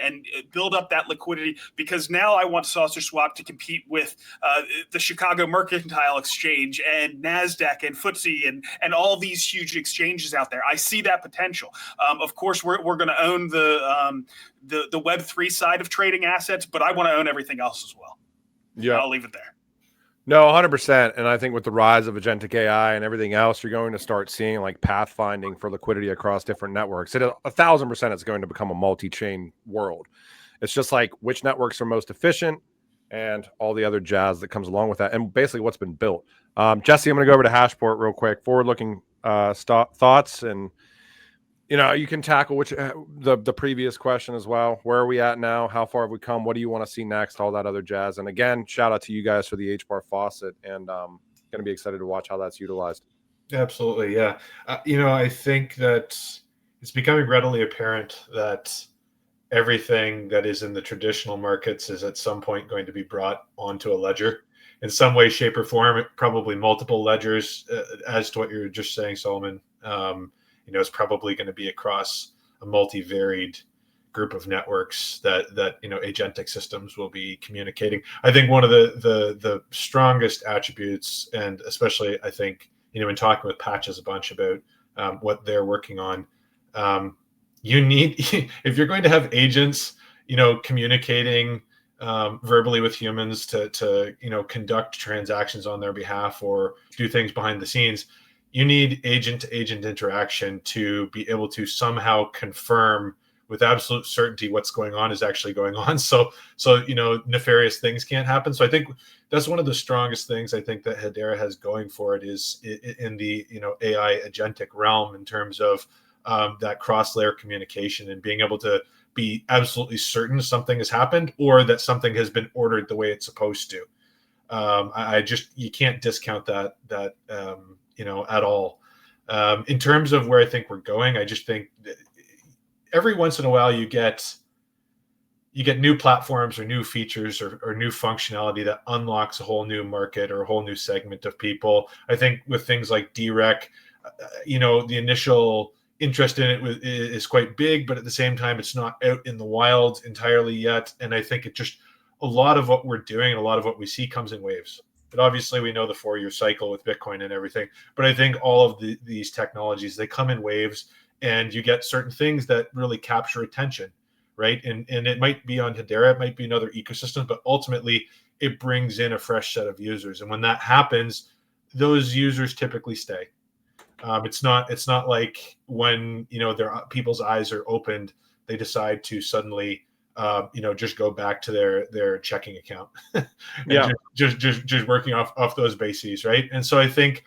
build up that liquidity, because now I want SaucerSwap to compete with the Chicago Mercantile Exchange and NASDAQ and FTSE and all these huge exchanges out there. I see that potential. Of course, we're going to own the Web3 side of trading assets, but I want to own everything else as well. Yeah, I'll leave it there. No, 100%. And I think with the rise of agentic AI and everything else, you're going to start seeing like pathfinding for liquidity across different networks. 1,000% it's going to become a multi-chain world. It's just like which networks are most efficient and all the other jazz that comes along with that, and basically what's been built. Jesse, I'm going to go over to Hashport real quick. Forward-looking thoughts, and you can tackle the previous question as well. Where are we at now? How far have we come? What do you want to see next? All that other jazz. And again, shout out to you guys for the H-bar faucet, and going to be excited to watch how that's utilized. Absolutely, yeah. I think that it's becoming readily apparent that everything that is in the traditional markets is at some point going to be brought onto a ledger in some way, shape, or form. Probably multiple ledgers, as to what you're just saying, Solomon. It's probably going to be across a multivaried group of networks that agentic systems will be communicating. I think one of the strongest attributes, and especially I think in talking with Patches a bunch about what they're working on, you need if you're going to have agents communicating verbally with humans to conduct transactions on their behalf or do things behind the scenes. You need agent-to-agent interaction to be able to somehow confirm with absolute certainty what's going on is actually going on. So nefarious things can't happen. So I think that's one of the strongest things I think that Hedera has going for it is in the AI agentic realm in terms of that cross-layer communication and being able to be absolutely certain something has happened or that something has been ordered the way it's supposed to. You can't discount that at all. In terms of where I think we're going, I just think that every once in a while you get new platforms or new features or new functionality that unlocks a whole new market or a whole new segment of people. I think with things like DREC, the initial interest in it is quite big, but at the same time, it's not out in the wild entirely yet. And I think a lot of what we're doing and a lot of what we see comes in waves. But obviously, we know the 4-year cycle with Bitcoin and everything. But I think all of these technologies, they come in waves, and you get certain things that really capture attention, right? And it might be on Hedera, it might be another ecosystem, but ultimately, it brings in a fresh set of users. And when that happens, those users typically stay. It's not like when people's eyes are opened, they decide to suddenly just go back to their checking account and just working off those bases, right? And so I think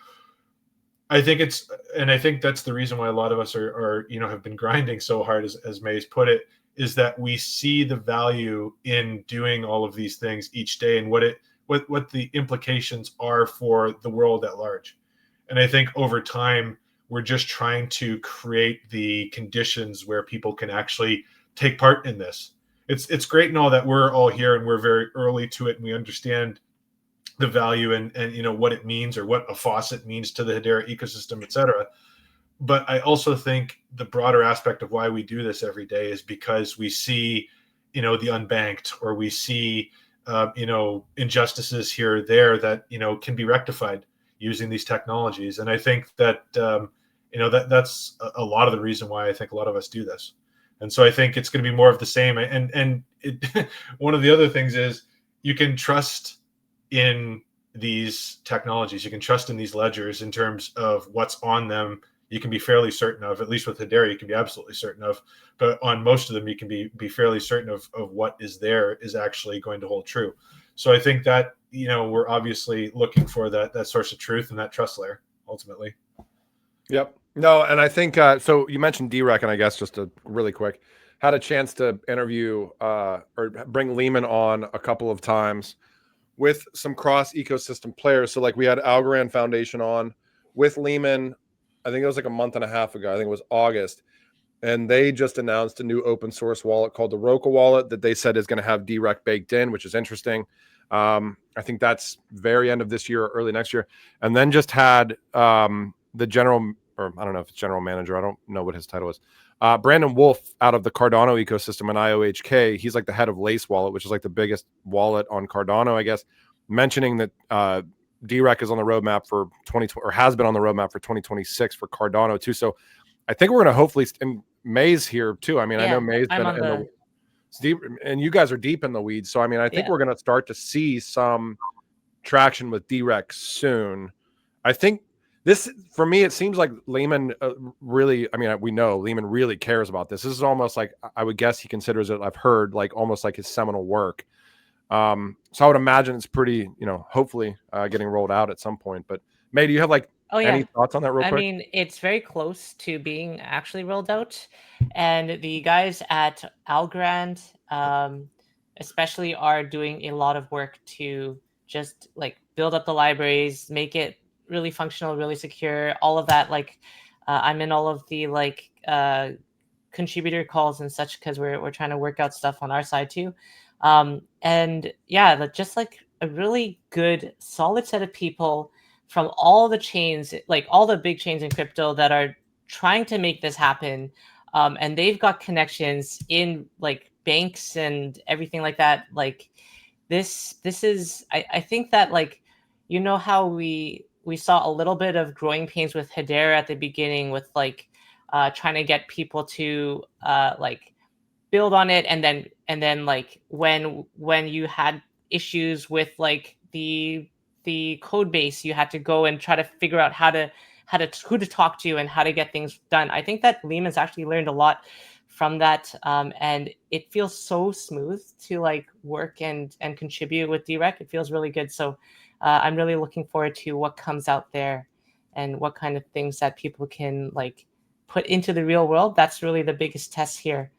that's the reason why a lot of us are have been grinding so hard, as May's put it, is that we see the value in doing all of these things each day and what the implications are for the world at large. And I think over time, we're just trying to create the conditions where people can actually take part in this. It's great and all that we're all here and we're very early to it and we understand the value and what it means or what a faucet means to the Hedera ecosystem, et cetera. But I also think the broader aspect of why we do this every day is because we see, the unbanked, or we see, injustices here or there that, can be rectified using these technologies. And I think that, that's a lot of the reason why I think a lot of us do this. And so I think it's going to be more of the same. And one of the other things is you can trust in these technologies. You can trust in these ledgers in terms of what's on them. You can be fairly certain of, at least with Hedera, you can be absolutely certain of, but on most of them, you can be fairly certain of what is there is actually going to hold true. So I think that, we're obviously looking for that source of truth and that trust layer ultimately. Yep. No, and I think, so you mentioned DREC, and I guess just a really quick, had a chance to interview or bring Lehman on a couple of times with some cross ecosystem players. So like we had Algorand Foundation on with Lehman, I think it was like a month and a half ago. I think it was August. And they just announced a new open source wallet called the Roca wallet that they said is going to have DREC baked in, which is interesting. I think that's very end of this year or early next year. And then just had the general, or I don't know if it's general manager, I don't know what his title is, Brandon Wolf out of the Cardano ecosystem in IOHK. He's like the head of Lace Wallet, which is like the biggest wallet on Cardano, I guess, mentioning that DREC is on the roadmap for 2020, or has been on the roadmap for 2026 for Cardano too. So I think we're going to hopefully, and May's here too. I mean, I know May's been in the deep, and you guys are deep in the weeds. So I mean, I think we're going to start to see some traction with DREC soon. I think this, for me, it seems like Lehman really, I mean, we know Lehman really cares about this. This is almost like, I would guess he considers it, I've heard, like almost like his seminal work. So I would imagine it's pretty, hopefully getting rolled out at some point. But May, do you have like any thoughts on that real quick? I mean, it's very close to being actually rolled out. And the guys at Algorand especially are doing a lot of work to just like build up the libraries, make it really functional, really secure, all of that. Like I'm in all of the like contributor calls and such because we're trying to work out stuff on our side too. And yeah, just like a really good solid set of people from all the chains, like all the big chains in crypto that are trying to make this happen. And they've got connections in like banks and everything like that. Like this is, I think that like, how we saw a little bit of growing pains with Hedera at the beginning with like trying to get people to like build on it, and then like when you had issues with like the code base, you had to go and try to figure out who to talk to and how to get things done. I think that Lehman's actually learned a lot from that, and it feels so smooth to like work and contribute with DREC. It feels really good. So I'm really looking forward to what comes out there and what kind of things that people can like put into the real world. That's really the biggest test here,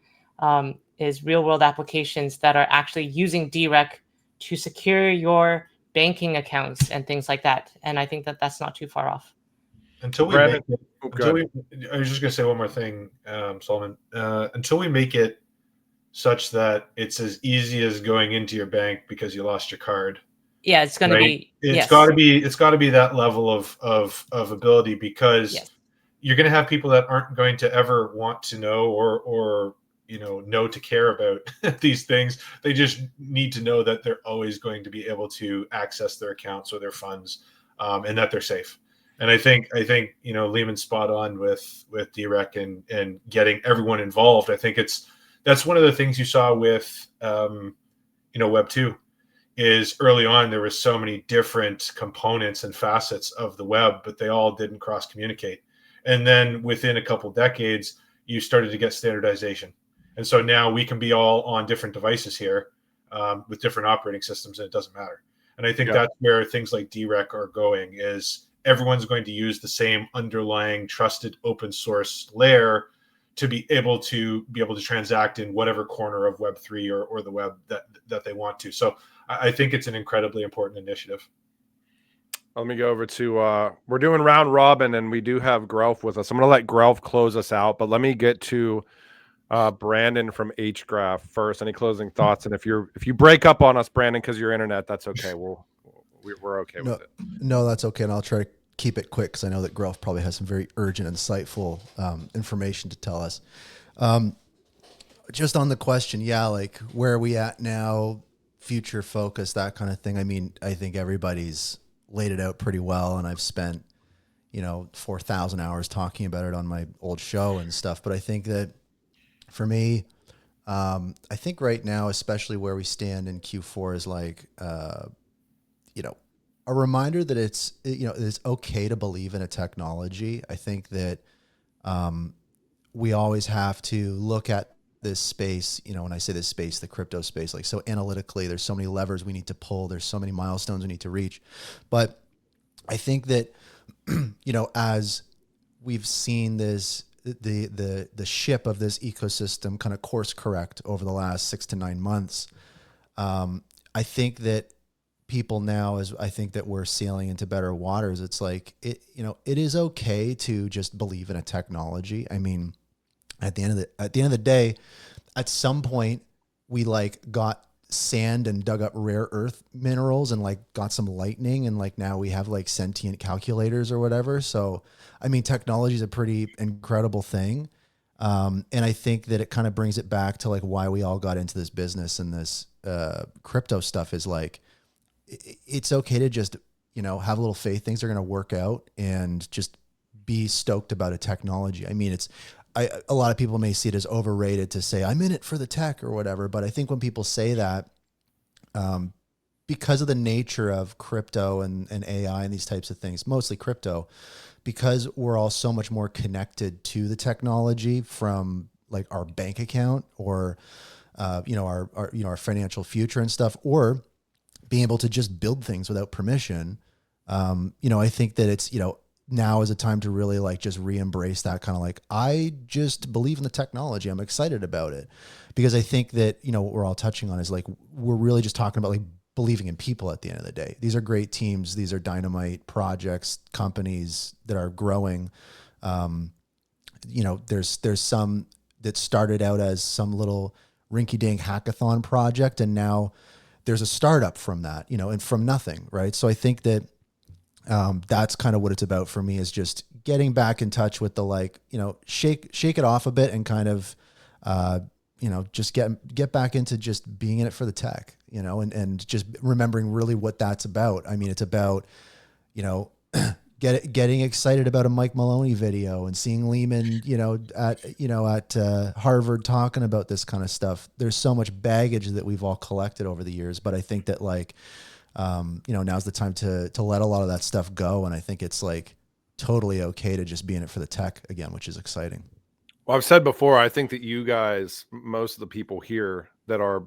is real world applications that are actually using DREC to secure your banking accounts and things like that. And I think that that's not too far off. until we Brandon, make it, oh, until good. we, I was just gonna say one more thing, Solomon. Until we make it such that it's as easy as going into your bank because you lost your card. Yeah, it's going to be. It's Yes. got to be that level of ability, because Yes. you're going to have people that aren't going to ever want to know or know to care about these things. They just need to know that they're always going to be able to access their accounts or their funds, and that they're safe. And I think Lehman's spot on with DREC and getting everyone involved. I think that's one of the things you saw with Web 2. Is early on there was so many different components and facets of the web, but they all didn't cross communicate. And then within a couple decades, you started to get standardization. And so now we can be all on different devices here, with different operating systems, and it doesn't matter. And I think that's where things like DREC are going, is everyone's going to use the same underlying trusted open source layer to be able to transact in whatever corner of Web3 or the web that they want to. So I think it's an incredibly important initiative. Let me go over to we're doing round robin, and we do have Grelf with us. I'm gonna let Grelf close us out, but let me get to Brandon from HGraph first. Any closing thoughts? And if you break up on us, Brandon, because your internet, that's okay. We're okay with it. No, that's okay, and I'll try to keep it quick because I know that Grelf probably has some very urgent, insightful information to tell us. Just on the question, like where are we at now? Future focus, that kind of thing. I mean, I think everybody's laid it out pretty well, and I've spent 4,000 hours talking about it on my old show and stuff. But I think that for me, I think right now, especially where we stand in Q4, is like a reminder that it's okay to believe in a technology. I think that we always have to look at this space, when I say this space, the crypto space, like so analytically, there's so many levers we need to pull. There's so many milestones we need to reach. But I think that, as we've seen this, the ship of this ecosystem kind of course correct over the last 6 to 9 months, I think that people now, as I think that we're sailing into better waters, it's like, it is okay to just believe in a technology. I mean, at the end of the day, at some point we got sand and dug up rare earth minerals and got some lightning, and now we have sentient calculators or whatever. So, I mean, technology is a pretty incredible thing. And I think that it kind of brings it back to why we all got into this business and this crypto stuff is it's okay to just, have a little faith things are going to work out and just be stoked about a technology. I mean, a lot of people may see it as overrated to say I'm in it for the tech or whatever. But I think when people say that, because of the nature of crypto and AI and these types of things, mostly crypto, because we're all so much more connected to the technology from our bank account or, our financial future and stuff, or being able to just build things without permission. I think that it's, now is a time to really just re-embrace that kind of I just believe in the technology. I'm excited about it, because I think that, what we're all touching on is we're really just talking about believing in people at the end of the day. These are great teams. These are dynamite projects, companies that are growing. There's some that started out as some little rinky-dink hackathon project, and now there's a startup from that, and from nothing. Right. So I think that, that's kind of what it's about for me, is just getting back in touch with the shake it off a bit and kind of just get back into just being in it for the tech, and just remembering really what that's about. I mean, it's about getting excited about a Mike Maloney video and seeing Lehman at Harvard talking about this kind of stuff. There's so much baggage that we've all collected over the years, but I think that now's the time to let a lot of that stuff go. And I think it's totally okay to just be in it for the tech again, which is exciting. Well, I've said before, I think that you guys, most of the people here that are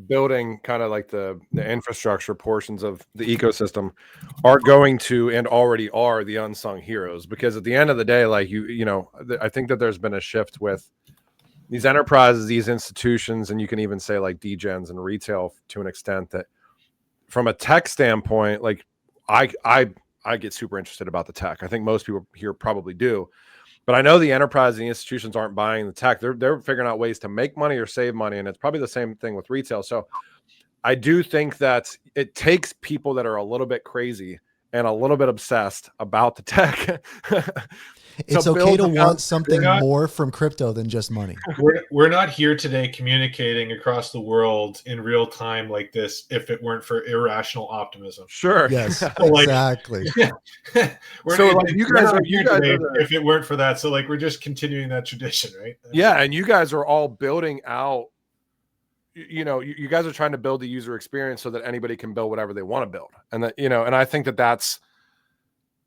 building kind of the infrastructure portions of the ecosystem are going to and already are the unsung heroes, because at the end of the day, I think that there's been a shift with these enterprises, these institutions, and you can even say degens and retail to an extent, that from a tech standpoint, I I get super interested about the tech. I think most people here probably do. But I know the enterprise and the institutions aren't buying the tech. They're figuring out ways to make money or save money. And it's probably the same thing with retail. So I do think that it takes people that are a little bit crazy and a little bit obsessed about the tech. It's okay to want something more from crypto than just money. We're not here today communicating across the world in real time like this if it weren't for irrational optimism. Sure. Yes, exactly. You guys are if it weren't for that. So like we're just continuing that tradition, right? Yeah, and you guys are all building out. You guys are trying to build the user experience so that anybody can build whatever they want to build, and that and I think that that's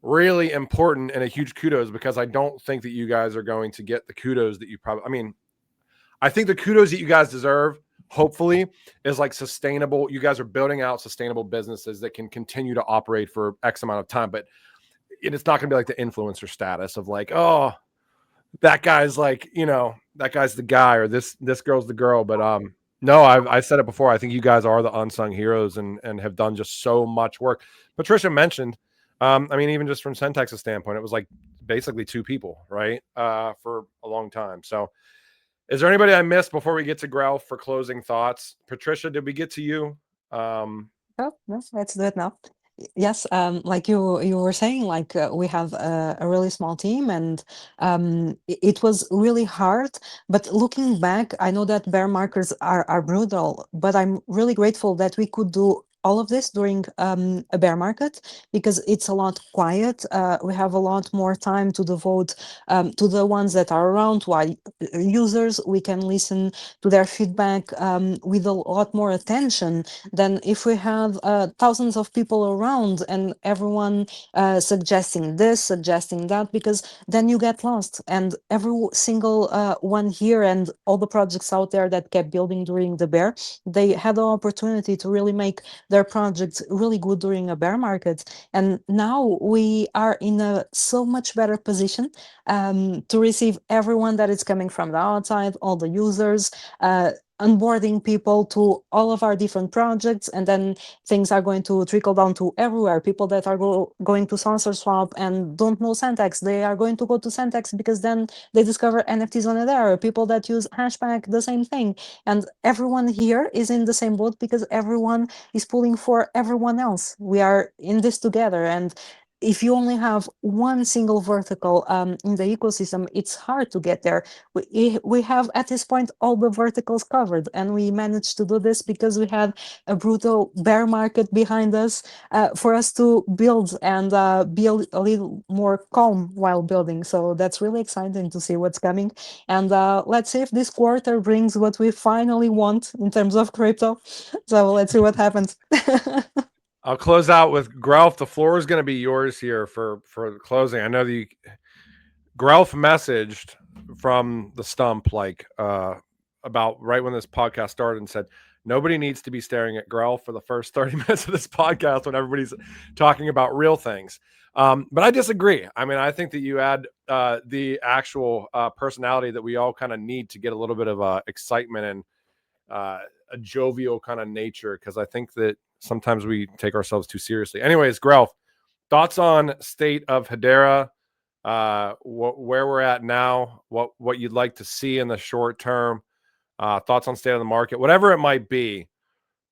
really important and a huge kudos, because I don't think that you guys are going to get the kudos that you probably. I mean, I think the kudos that you guys deserve, hopefully, is like sustainable. You guys are building out sustainable businesses that can continue to operate for X amount of time, but it's not going to be like the influencer status of like, oh, that guy's like, that guy's the guy, or this girl's the girl. But no, I've said it before. I think you guys are the unsung heroes and have done just so much work. Patricia mentioned, I mean, even just from Centex's standpoint, it was like basically 2 people, right? For a long time. So is there anybody I missed before we get to Grell for closing thoughts? Patricia, did we get to you? Oh, no, let's do it now. Yes, like you were saying, like we have a really small team, and it was really hard. But looking back, I know that bear markets are brutal, but I'm really grateful that we could do all of this during a bear market, because it's a lot quiet. We have a lot more time to devote to the ones that are around, while users, we can listen to their feedback with a lot more attention than if we have thousands of people around and everyone suggesting this, suggesting that, because then you get lost. And every single one here and all the projects out there that kept building during the bear, they had the opportunity to really make their projects really good during a bear market. And now we are in a so much better position to receive everyone that is coming from the outside, all the users, onboarding people to all of our different projects, and then things are going to trickle down to everywhere. People that are going to SaucerSwap and don't know Centex, they are going to go to Centex because then they discover NFTs on Hedera. People that use Hashpack, the same thing. And everyone here is in the same boat because everyone is pulling for everyone else. We are in this together. And if you only have one single vertical in the ecosystem, it's hard to get there. We have at this point all the verticals covered, and we managed to do this because we had a brutal bear market behind us for us to build and be a little more calm while building. So that's really exciting to see what's coming. And let's see if this quarter brings what we finally want in terms of crypto. So let's see what happens. I'll close out with Grelf. The floor is going to be yours here for closing. I know the Grelf messaged from the stump about right when this podcast started and said nobody needs to be staring at Grelf for the first 30 minutes of this podcast when everybody's talking about real things. But I disagree. I mean, I think that you add the actual personality that we all kind of need to get a little bit of excitement and a jovial kind of nature, because I think that sometimes we take ourselves too seriously. Anyways, Grelf, thoughts on state of Hedera, where we're at now, what you'd like to see in the short term, thoughts on state of the market, whatever it might be.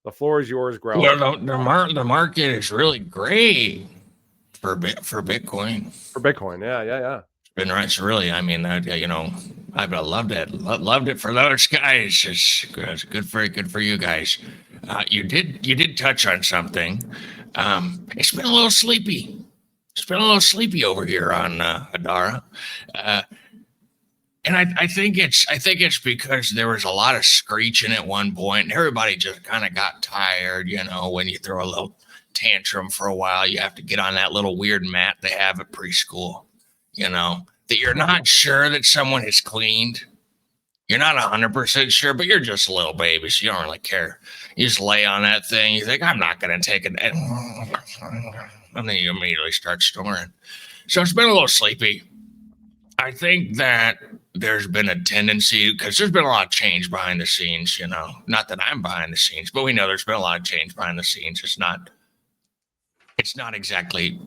The floor is yours, Grelf. Well, the market is really great for Bitcoin. For Bitcoin, yeah. Been nice, really. I mean, I've loved it for those guys. It's good for you guys. You did touch on something. It's been a little sleepy. It's been a little sleepy over here on Hedera, and I think it's because there was a lot of screeching at one point, and everybody just kind of got tired. When you throw a little tantrum for a while, you have to get on that little weird mat they have at preschool. That you're not sure that someone has cleaned. You're not 100% sure, but you're just a little baby, so you don't really care. You just lay on that thing. You think, I'm not going to take it. And then you immediately start snoring. So it's been a little sleepy. I think that there's been a tendency, because there's been a lot of change behind the scenes, Not that I'm behind the scenes, but we know there's been a lot of change behind the scenes. It's not exactly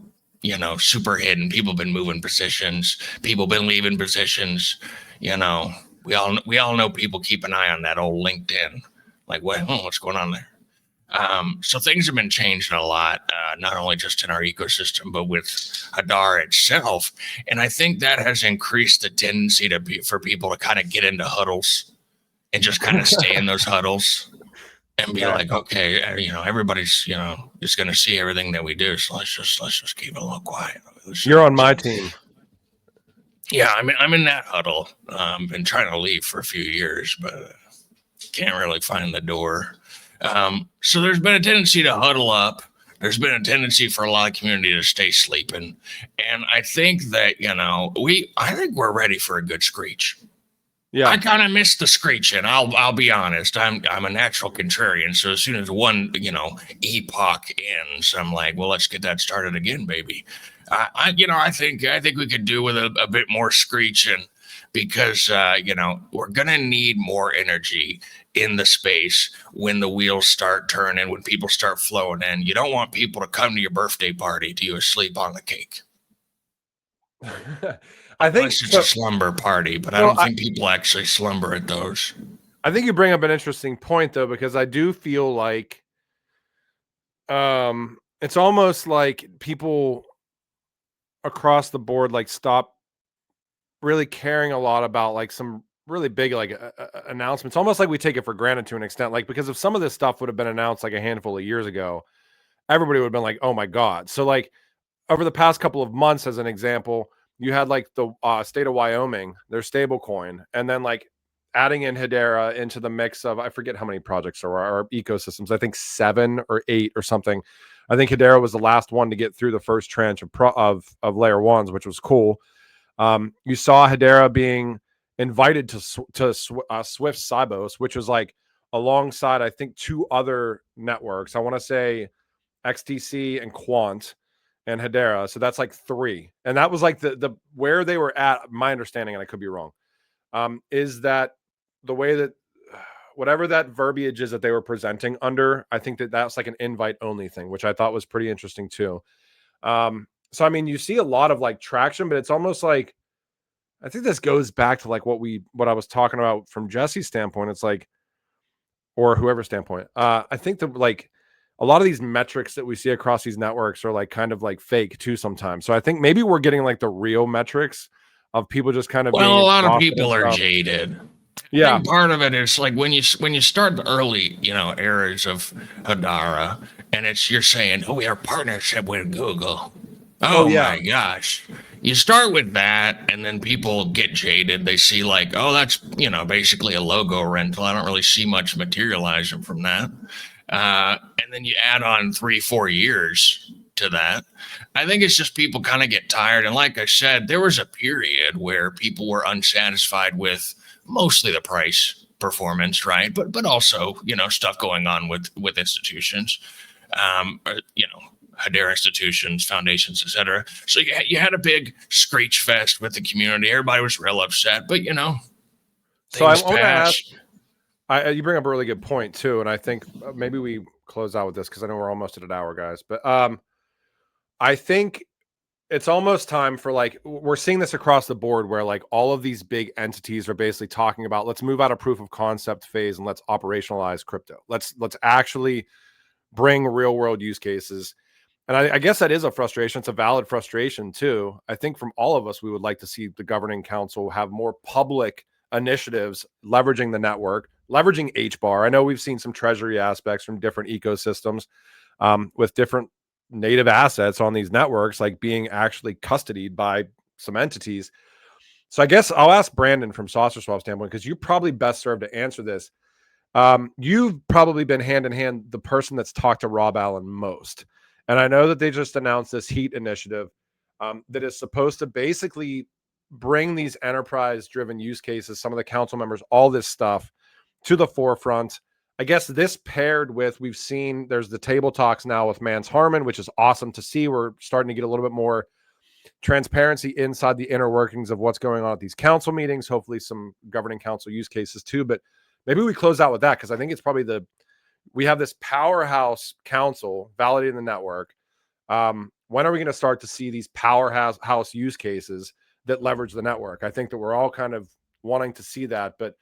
super hidden. People been moving positions. People been leaving positions. We all know people keep an eye on that old LinkedIn. Like, what's going on there? So things have been changing a lot, not only just in our ecosystem, but with Hedera itself. And I think that has increased the tendency for people to kind of get into huddles and just kind of stay in those huddles and be like, okay, everybody's, just going to see everything that we do. So let's just keep it a little quiet. You're on my team. Yeah, I'm in that huddle. Been trying to leave for a few years, but can't really find the door. So there's been a tendency to huddle up. There's been a tendency for a lot of community to stay sleeping. And I think that, I think we're ready for a good screech. Yeah. I kind of miss the screeching. I'll be honest. I'm a natural contrarian. So as soon as one, epoch ends, I'm like, well, let's get that started again, baby. I think we could do with a bit more screeching because, we're going to need more energy in the space when the wheels start turning, when people start flowing in. You don't want people to come to your birthday party to you asleep on the cake. I think it's a slumber party, but I don't think people actually slumber at those. I think you bring up an interesting point though, because I do feel like it's almost like people across the board like stop really caring a lot about like some really big like announcements. Almost like we take it for granted to an extent, like because if some of this stuff would have been announced like a handful of years ago, everybody would have been like, oh my god. So like over the past couple of months, as an example, you had like the state of Wyoming, their stable coin, and then like adding in Hedera into the mix of, I forget how many projects there are, or ecosystems, I think 7 or 8 or something. I think Hedera was the last one to get through the first tranche of layer ones, which was cool. You saw Hedera being invited to Swift Sibos, which was like alongside, I think, 2 other networks. I want to say XTC and Quant and Hedera. So that's like 3. And that was like the where they were at, my understanding, and I could be wrong, is that the way that whatever that verbiage is that they were presenting under, I think that's like an invite only thing, which I thought was pretty interesting too. So I mean, you see a lot of like traction, but it's almost like, I think this goes back to like what I was talking about from Jesse's standpoint. It's like, or whoever's standpoint. I think that like a lot of these metrics that we see across these networks are like kind of like fake too sometimes. So I think maybe we're getting like the real metrics of people just kind of being a lot of people are jaded. Yeah, I think part of it is like when you start the early eras of Hedera, and you're saying, oh, we have a partnership with Google. Oh yeah. My gosh. You start with that, and then people get jaded. They see like, oh, that's basically a logo rental. I don't really see much materializing from that. And then you add on 3-4 years to that. I think it's just people kind of get tired. And like I said, there was a period where people were unsatisfied with mostly the price performance, right? But also, stuff going on with institutions, Hedera institutions, foundations, etc. So you had a big screech fest with the community. Everybody was real upset, but so I want to ask. You bring up a really good point too, and I think maybe we close out with this because I know we're almost at an hour, guys. But I think it's almost time for like, we're seeing this across the board where like all of these big entities are basically talking about, let's move out of proof of concept phase and let's operationalize crypto. Let's actually bring real world use cases. And I guess that is a frustration. It's a valid frustration too. I think from all of us, we would like to see the governing council have more public initiatives, leveraging the network, leveraging HBAR. I know we've seen some treasury aspects from different ecosystems with different native assets on these networks, like being actually custodied by some entities. So I guess I'll ask Brandon from SaucerSwap standpoint, because you're probably best served to answer this. You've probably been hand in hand the person that's talked to Rob Allen most. And I know that they just announced this HEAT initiative that is supposed to basically bring these enterprise-driven use cases, some of the council members, all this stuff to the forefront. I guess this paired with, we've seen there's the table talks now with Mans Harmon, which is awesome to see. We're starting to get a little bit more transparency inside the inner workings of what's going on at these council meetings, hopefully some governing council use cases too. But maybe we close out with that, because I think it's probably we have this powerhouse council validating the network. when are we going to start to see these powerhouse use cases that leverage the network? I think that we're all kind of wanting to see that, but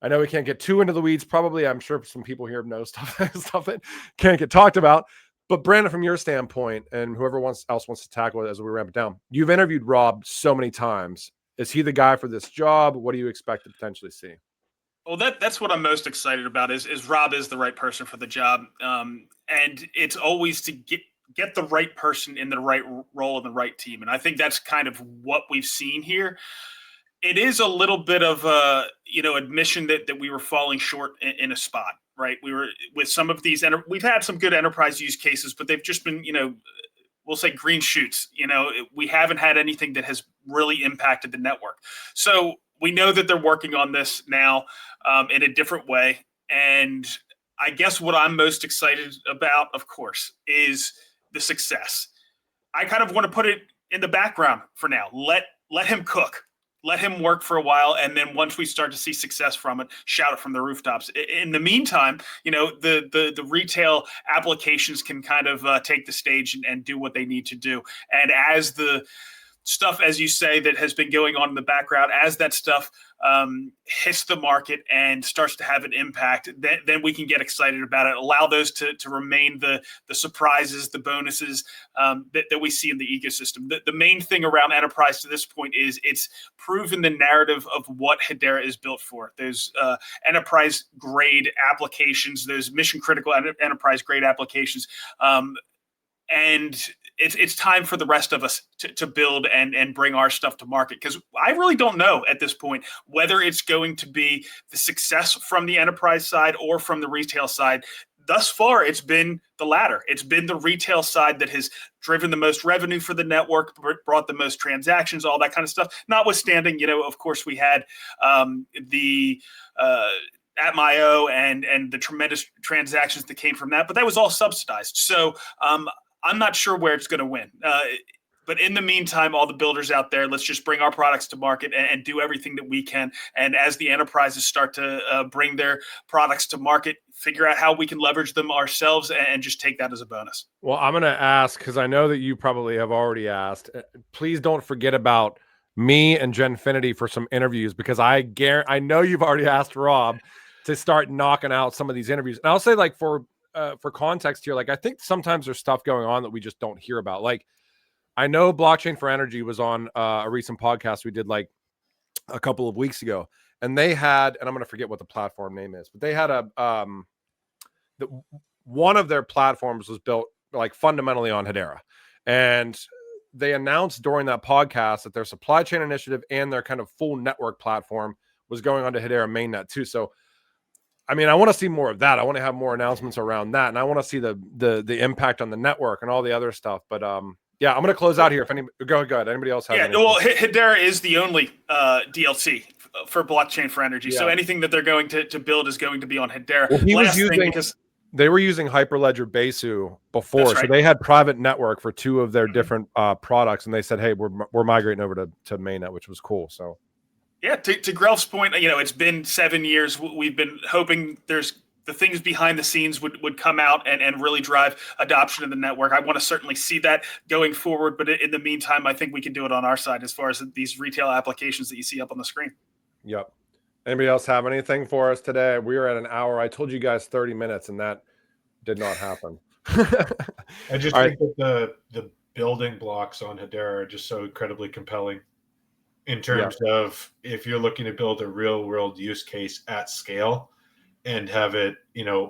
I know we can't get too into the weeds. Probably, I'm sure some people here know stuff that can't get talked about. But Brandon, from your standpoint, and whoever else wants to tackle it as we ramp it down, you've interviewed Rob so many times. Is he the guy for this job? What do you expect to potentially see? Well, that's what I'm most excited about is Rob is the right person for the job, and it's always to get the right person in the right role in the right team, and I think that's kind of what we've seen here. It is a little bit of a admission that we were falling short in a spot, right? We were with some of these, we've had some good enterprise use cases, but they've just been we'll say green shoots. We haven't had anything that has really impacted the network. So we know that they're working on this now in a different way. And I guess what I'm most excited about, of course, is the success. I kind of want to put it in the background for now. Let him cook. Let him work for a while, and then once we start to see success from it, shout it from the rooftops. In the meantime, the retail applications can kind of take the stage and do what they need to do. And as the stuff, as you say, that has been going on in the background, as that stuff hits the market and starts to have an impact, then we can get excited about it. Allow those to remain the surprises, the bonuses that we see in the ecosystem. The main thing around enterprise to this point is it's proven the narrative of what Hedera is built for. There's enterprise grade applications, there's mission critical enterprise grade applications. And it's time for the rest of us to build and bring our stuff to market, because I really don't know at this point whether it's going to be the success from the enterprise side or from the retail side. Thus far, it's been the latter. It's been the retail side that has driven the most revenue for the network, brought the most transactions, all that kind of stuff. Notwithstanding, of course, we had the Atmio and the tremendous transactions that came from that, but that was all subsidized. So I'm not sure where it's going to win. But in the meantime, all the builders out there, let's just bring our products to market and do everything that we can. And as the enterprises start to bring their products to market, figure out how we can leverage them ourselves and just take that as a bonus. Well, I'm going to ask, because I know that you probably have already asked. Please don't forget about me and Genfinity for some interviews, because I know you've already asked Rob to start knocking out some of these interviews. And I'll say, like, for context here, like, I think sometimes there's stuff going on that we just don't hear about. Like, I know Blockchain for Energy was on a recent podcast we did like a couple of weeks ago, and they had, and I'm going to forget what the platform name is, but they had one of their platforms was built like fundamentally on Hedera, and they announced during that podcast that their supply chain initiative and their kind of full network platform was going onto Hedera mainnet too. So I mean, I want to see more of that. I want to have more announcements around that, and I want to see the impact on the network and all the other stuff. But yeah, I'm going to close out here. If anybody go ahead, anybody else has? Well, Hedera is the only DLC for Blockchain for Energy. Yeah. So anything that they're going to build is going to be on Hedera. Well, they were using Hyperledger Besu before, right. So they had private network for two of their different products, and they said, "Hey, we're migrating over to mainnet," which was cool. So. Yeah, to Grelf's point, it's been 7 years. We've been hoping there's the things behind the scenes would come out and really drive adoption of the network. I want to certainly see that going forward, but in the meantime, I think we can do it on our side as far as these retail applications that you see up on the screen. Yep. Anybody else have anything for us today? We were at an hour. I told you guys 30 minutes, and that did not happen. I just think that the building blocks on Hedera are just so incredibly compelling. In terms of if you're looking to build a real world use case at scale and have it,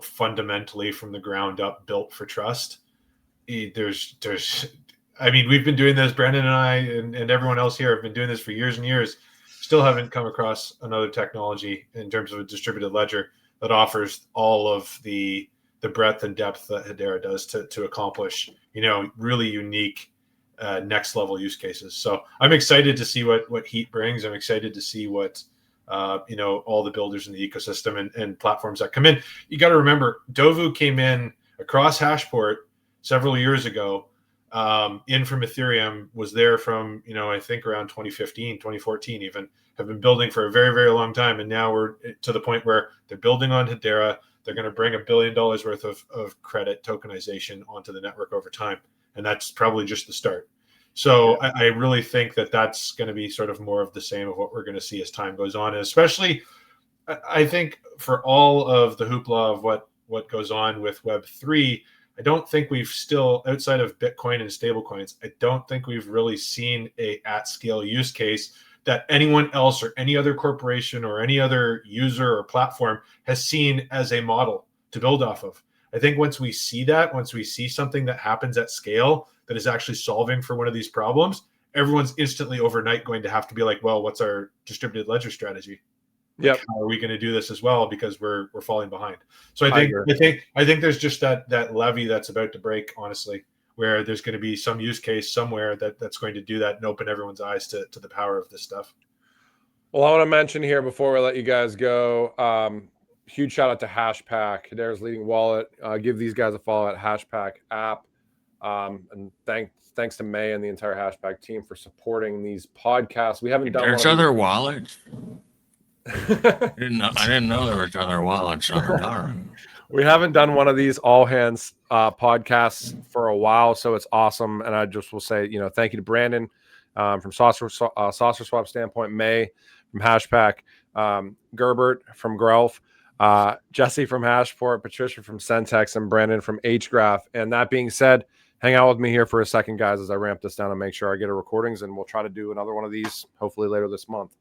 fundamentally from the ground up built for trust, we've been doing this, Brandon and I and everyone else here have been doing this for years and years, still haven't come across another technology in terms of a distributed ledger that offers all of the breadth and depth that Hedera does to accomplish, really unique next level use cases. So I'm excited to see what Heat brings. I'm excited to see what all the builders in the ecosystem and platforms that come in. You got to remember, Dovu came in across Hashport several years ago, in from Ethereum, was there from I think around 2015, 2014 even, have been building for a very, very long time, and now we're to the point where they're building on Hedera. They're going to bring $1 billion worth of credit tokenization onto the network over time. and that's probably just the start. So I really think that that's going to be sort of more of the same of what we're going to see as time goes on, and especially I think for all of the hoopla of what goes on with Web3, I don't think we've still, outside of Bitcoin and stablecoins, I don't think we've really seen a at-scale use case that anyone else or any other corporation or any other user or platform has seen as a model to build off of. I think once we see that, once we see something that happens at scale that is actually solving for one of these problems, everyone's instantly overnight going to have to be like, well, what's our distributed ledger strategy? Like, how are we going to do this as well? Because we're falling behind. So I think there's just that levee that's about to break, honestly, where there's going to be some use case somewhere that's going to do that and open everyone's eyes to the power of this stuff. Well, I want to mention here before we let you guys go, huge shout out to Hashpack, Hedera's leading wallet. Give these guys a follow at Hashpack app. And thanks to May and the entire Hashpack team for supporting these podcasts. We haven't done There's other wallets. I didn't know there were other wallets on Hedera. We haven't done one of these all hands podcasts for a while, so it's awesome. And I just will say, thank you to Brandon from SaucerSwap standpoint, May from Hashpack, Gerbert from Grelf, Jesse from Hashport, Patricia from Centex, and Brandon from HGraph. And that being said, hang out with me here for a second, guys, as I ramp this down and make sure I get a recordings, and we'll try to do another one of these hopefully later this month.